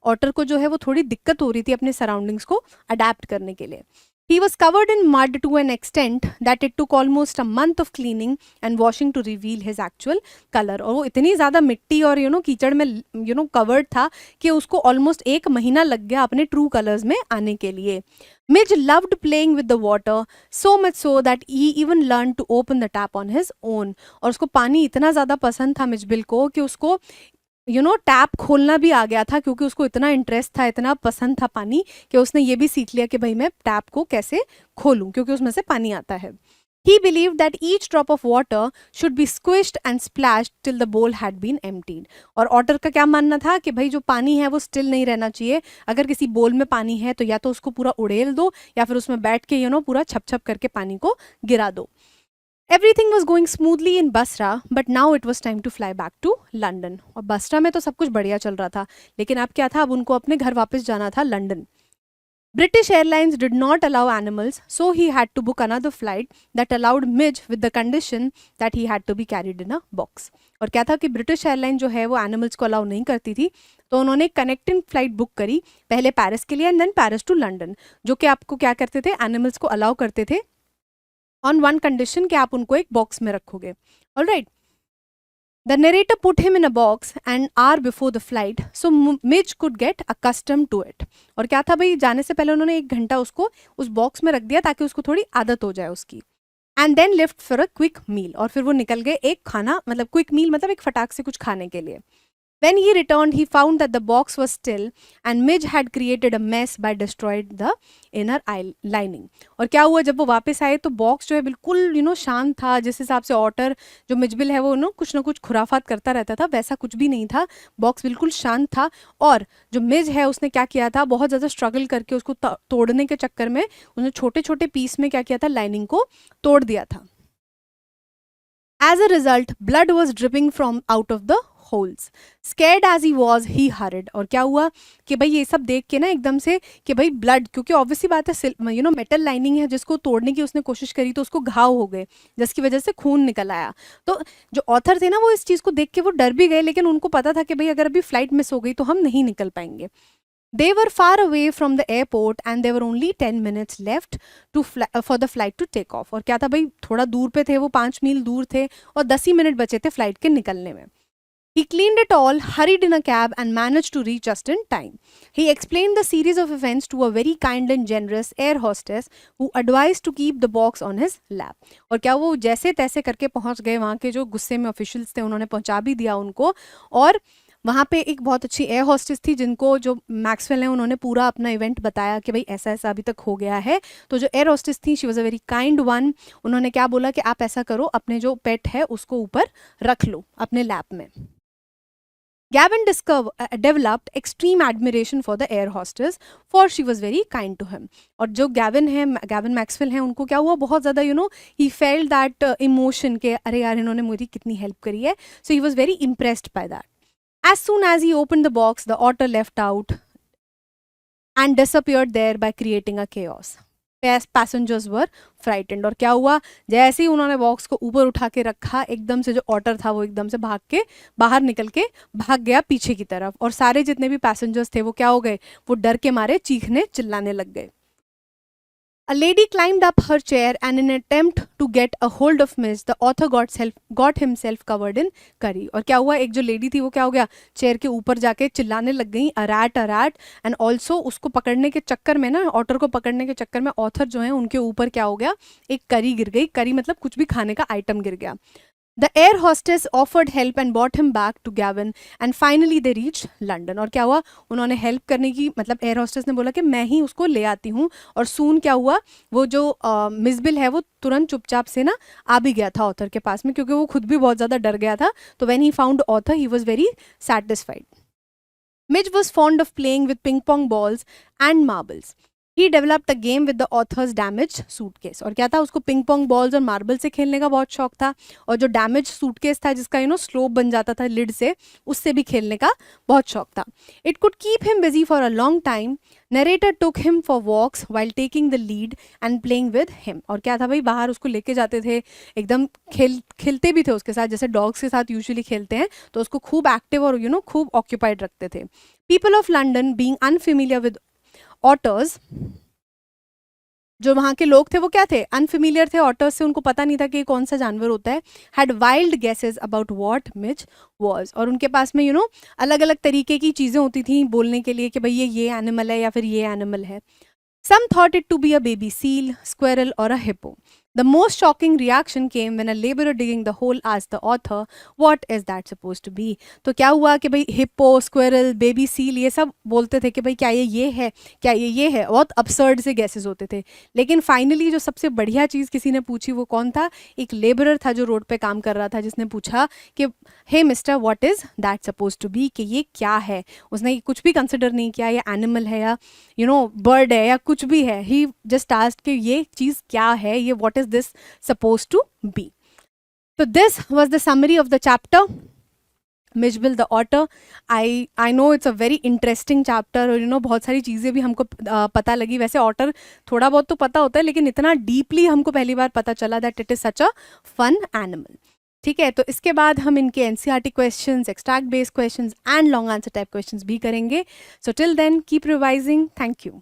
Speaker 1: ऑटर को जो है वो थोड़ी दिक्कत हो रही थी अपने सराउंडिंग्स को अडेप्ट करने के लिए. He was covered in mud to an extent that it took almost a month of cleaning and washing to reveal his actual color. और वो इतनी ज़्यादा मिट्टी और कीचड़ में कवर्ड था कि उसको ऑलमोस्ट 1 महीना लग गया अपने ट्रू कलर्स में आने के लिए. Midge loved playing with the water so much so that he even learned to open the tap on his own. और उसको पानी इतना ज़्यादा पसंद था मिजबिल को कि उसको टैप खोलना भी आ गया था, क्योंकि उसको इतना इंटरेस्ट था, इतना पसंद था पानी, कि उसने ये भी सीख लिया कि भाई मैं टैप को कैसे खोलूं, क्योंकि उसमें से पानी आता है. He believed that each drop of water should be squished and splashed till the bowl had been emptied. और ऑटर का क्या मानना था कि भाई जो पानी है वो स्टिल नहीं रहना चाहिए, अगर किसी बोल में पानी है तो या तो उसको पूरा उड़ेल दो या फिर उसमें बैठ के पूरा छप छप करके पानी को गिरा दो. Everything was going smoothly in Basra, but now it was time to fly back to London. और बसरा में तो सब कुछ बढ़िया चल रहा था, लेकिन अब क्या था, अब उनको अपने घर वापस जाना था London. British Airlines did not allow animals, so he had to book another flight that allowed Midge with the condition that he had to be carried in a box. और क्या था कि ब्रिटिश एयरलाइन जो है वो animals को allow नहीं करती थी, तो उन्होंने कनेक्टिंग फ्लाइट बुक करी पहले पेरिस के लिए and then Paris to London, जो कि आपको क्या करते थे, एनिमल्स को अलाउ करते थे ऑन वन कंडीशन कि आप उनको एक बॉक्स में रखोगे. Alright. The narrator put him in a box an hour before the flight so Midge could get accustomed to it. और क्या था भाई, जाने से पहले उन्होंने 1 घंटा उसको उस बॉक्स में रख दिया ताकि उसको थोड़ी आदत हो जाए उसकी. And then lift for a quick meal, और फिर वो निकल गए एक खाना, मतलब क्विक मील मतलब एक फटाक से कुछ खाने के लिए. When he returned, he found that the box was still and Midge had created a mess by destroying the inner lining. और क्या हुआ, जब वो वापस आए तो बॉक्स जो है बिल्कुल शांत था. जिस हिसाब से ऑटर जो मिजबिल है वो कुछ ना कुछ खुराफात करता रहता था, वैसा कुछ भी नहीं था. बॉक्स बिल्कुल शांत था. और जो मिज है उसने क्या किया था, बहुत ज़्यादा स्ट्रगल करके उसको तोड़ने के चक्कर में उसने छोटे छोटे पीस में क्या किया था, लाइनिंग को तोड़ दिया था. As a result, blood was dripping from out of the holes. Scared as he was, he hurried. और क्या हुआ कि भाई ये सब देख के ना एकदम से कि भाई ब्लड, क्योंकि ऑब्वियसली बात है मेटल लाइनिंग है जिसको तोड़ने की उसने कोशिश करी तो उसको घाव हो गए जिसकी वजह से खून निकल आया. तो जो ऑथर थे ना वो इस चीज़ को देख के वो डर भी गए, लेकिन उनको पता था कि भाई अगर अभी फ्लाइट मिस हो गई तो हम नहीं निकल पाएंगे. They were far away from the airport and there were only 10 minutes left for the flight to take off. और क्या था भाई, थोड़ा दूर पे थे वो, 5 मील दूर थे और 10 ही मिनट बचे थे फ्लाइट के निकलने में. He cleaned it all, hurried in a cab and managed to reach just in time. He explained the series of events to a very kind and generous air hostess who advised to keep the box on his lap. और क्या वो जैसे तैसे करके पहुंच गए, वहाँ के जो गुस्से में ऑफिशियल्स थे उन्होंने पहुंचा भी दिया उनको. और वहाँ पे एक बहुत अच्छी एयर हॉस्टेस थी जिनको जो मैक्सवेल हैं उन्होंने पूरा अपना इवेंट बताया कि भाई ऐसा ऐसा अभी तक हो गया है. तो जो एयर हॉस्टेस थी she was a very kind one. उन्होंने क्या बोला कि आप ऐसा करो, अपने जो पेट है उसको ऊपर रख लो अपने लैप में. Gavin developed extreme admiration for the air hostess for she was very kind to him. और जो गैविन मैक्सवेल हैं, उनको क्या हुआ, बहुत ज़्यादा he felt that emotion के अरे यार इन्होंने मेरी कितनी हेल्प करी है. So he was very impressed by that. As soon as he opened the box, the otter left out and disappeared there by creating a chaos. Passengers were frightened. और क्या हुआ, जैसे ही उन्होंने बॉक्स को ऊपर उठा के रखा, एकदम से जो ऑटर था वो एकदम से भाग के बाहर निकल के भाग गया पीछे की तरफ. और सारे जितने भी पैसेंजर्स थे वो क्या हो गए, वो डर के मारे चीखने चिल्लाने लग गए. A lady climbed up her chair and in an attempt to get a hold of Midge, the author got himself covered in curry. और क्या हुआ, एक जो लेडी थी वो क्या हो गया, चेयर के ऊपर जाके चिल्लाने लग गई अराट अराट. एंड ऑल्सो उसको पकड़ने के चक्कर में ना, ऑटर को पकड़ने के चक्कर में ऑथर जो है उनके ऊपर क्या हो गया, एक करी गिर गई. करी मतलब कुछ भी खाने का आइटम गिर गया. The air hostess offered help and brought him back to Gavin and finally they reached London. और क्या हुआ, उन्होंने हेल्प करने की, मतलब एयर हॉस्टेस ने बोला कि मैं ही उसको ले आती हूँ. और सून क्या हुआ, वो जो मिसबिल है वो तुरंत चुपचाप से ना आ भी गया था ऑथर के पास में, क्योंकि वो खुद भी बहुत ज़्यादा डर गया था. तो when he found author he was very satisfied. Midge was fond of playing with ping pong balls and marbles. He developed a game with the author's damaged suitcase. और क्या था, उसको पिंग पोंग बॉल्स और marble से खेलने का बहुत शौक था. और जो डैमेज सूटकेस था जिसका स्लोप बन जाता था लिड से, उससे भी खेलने का बहुत शौक था. It could keep him busy for a long time. Narrator took him for walks while taking the lead and playing with him. और क्या था भाई, बाहर उसको लेके जाते थे, एकदम खेलते भी थे उसके साथ, जैसे डॉग्स के साथ यूजुअली खेलते हैं. तो उसको खूब एक्टिव और खूब ऑक्यूपाइड रखते थे. People of London being unfamiliar with otters, जो वहाँ के लोग थे वो क्या थे, अनफेमिलियर थे ऑटर्स से, उनको पता नहीं था कि कौन सा जानवर होता है. Had wild guesses about what Mij was. और उनके पास में अलग अलग तरीके की चीज़ें होती थी बोलने के लिए कि भाई ये एनिमल है या फिर ये एनिमल है. Some thought it to be a baby seal, squirrel or a hippo. The most shocking reaction came when a laborer digging the hole asked the author, "What is that supposed to be?" तो क्या हुआ कि भाई hippo, squirrel, baby seal ये सब बोलते थे कि भाई क्या ये है, क्या ये है. बहुत absurd से गैसेस होते थे. लेकिन फाइनली जो सबसे बढ़िया चीज़ किसी ने पूछी वो कौन था, एक लेबरर था जो रोड पे काम कर रहा था, जिसने पूछा कि hey mister what is that suppose to be, कि ये क्या है. उसने कुछ भी कंसिडर नहीं किया ये एनिमल है या बर्ड है या कुछ भी है. ही जस्ट आस्क्ड कि ये चीज़ क्या है, ये what is this suppose to be. तो this was the summary of the chapter Mijbil the otter. I know it's a very interesting chapter, और बहुत सारी चीज़ें भी हमको पता लगी. वैसे ऑटर थोड़ा बहुत तो पता होता है, लेकिन इतना डीपली हमको पहली बार पता चला that it is such a fun animal. ठीक है, तो इसके बाद हम इनके NCERT questions, extract based questions and long answer type questions भी करेंगे. So till then keep revising. Thank you.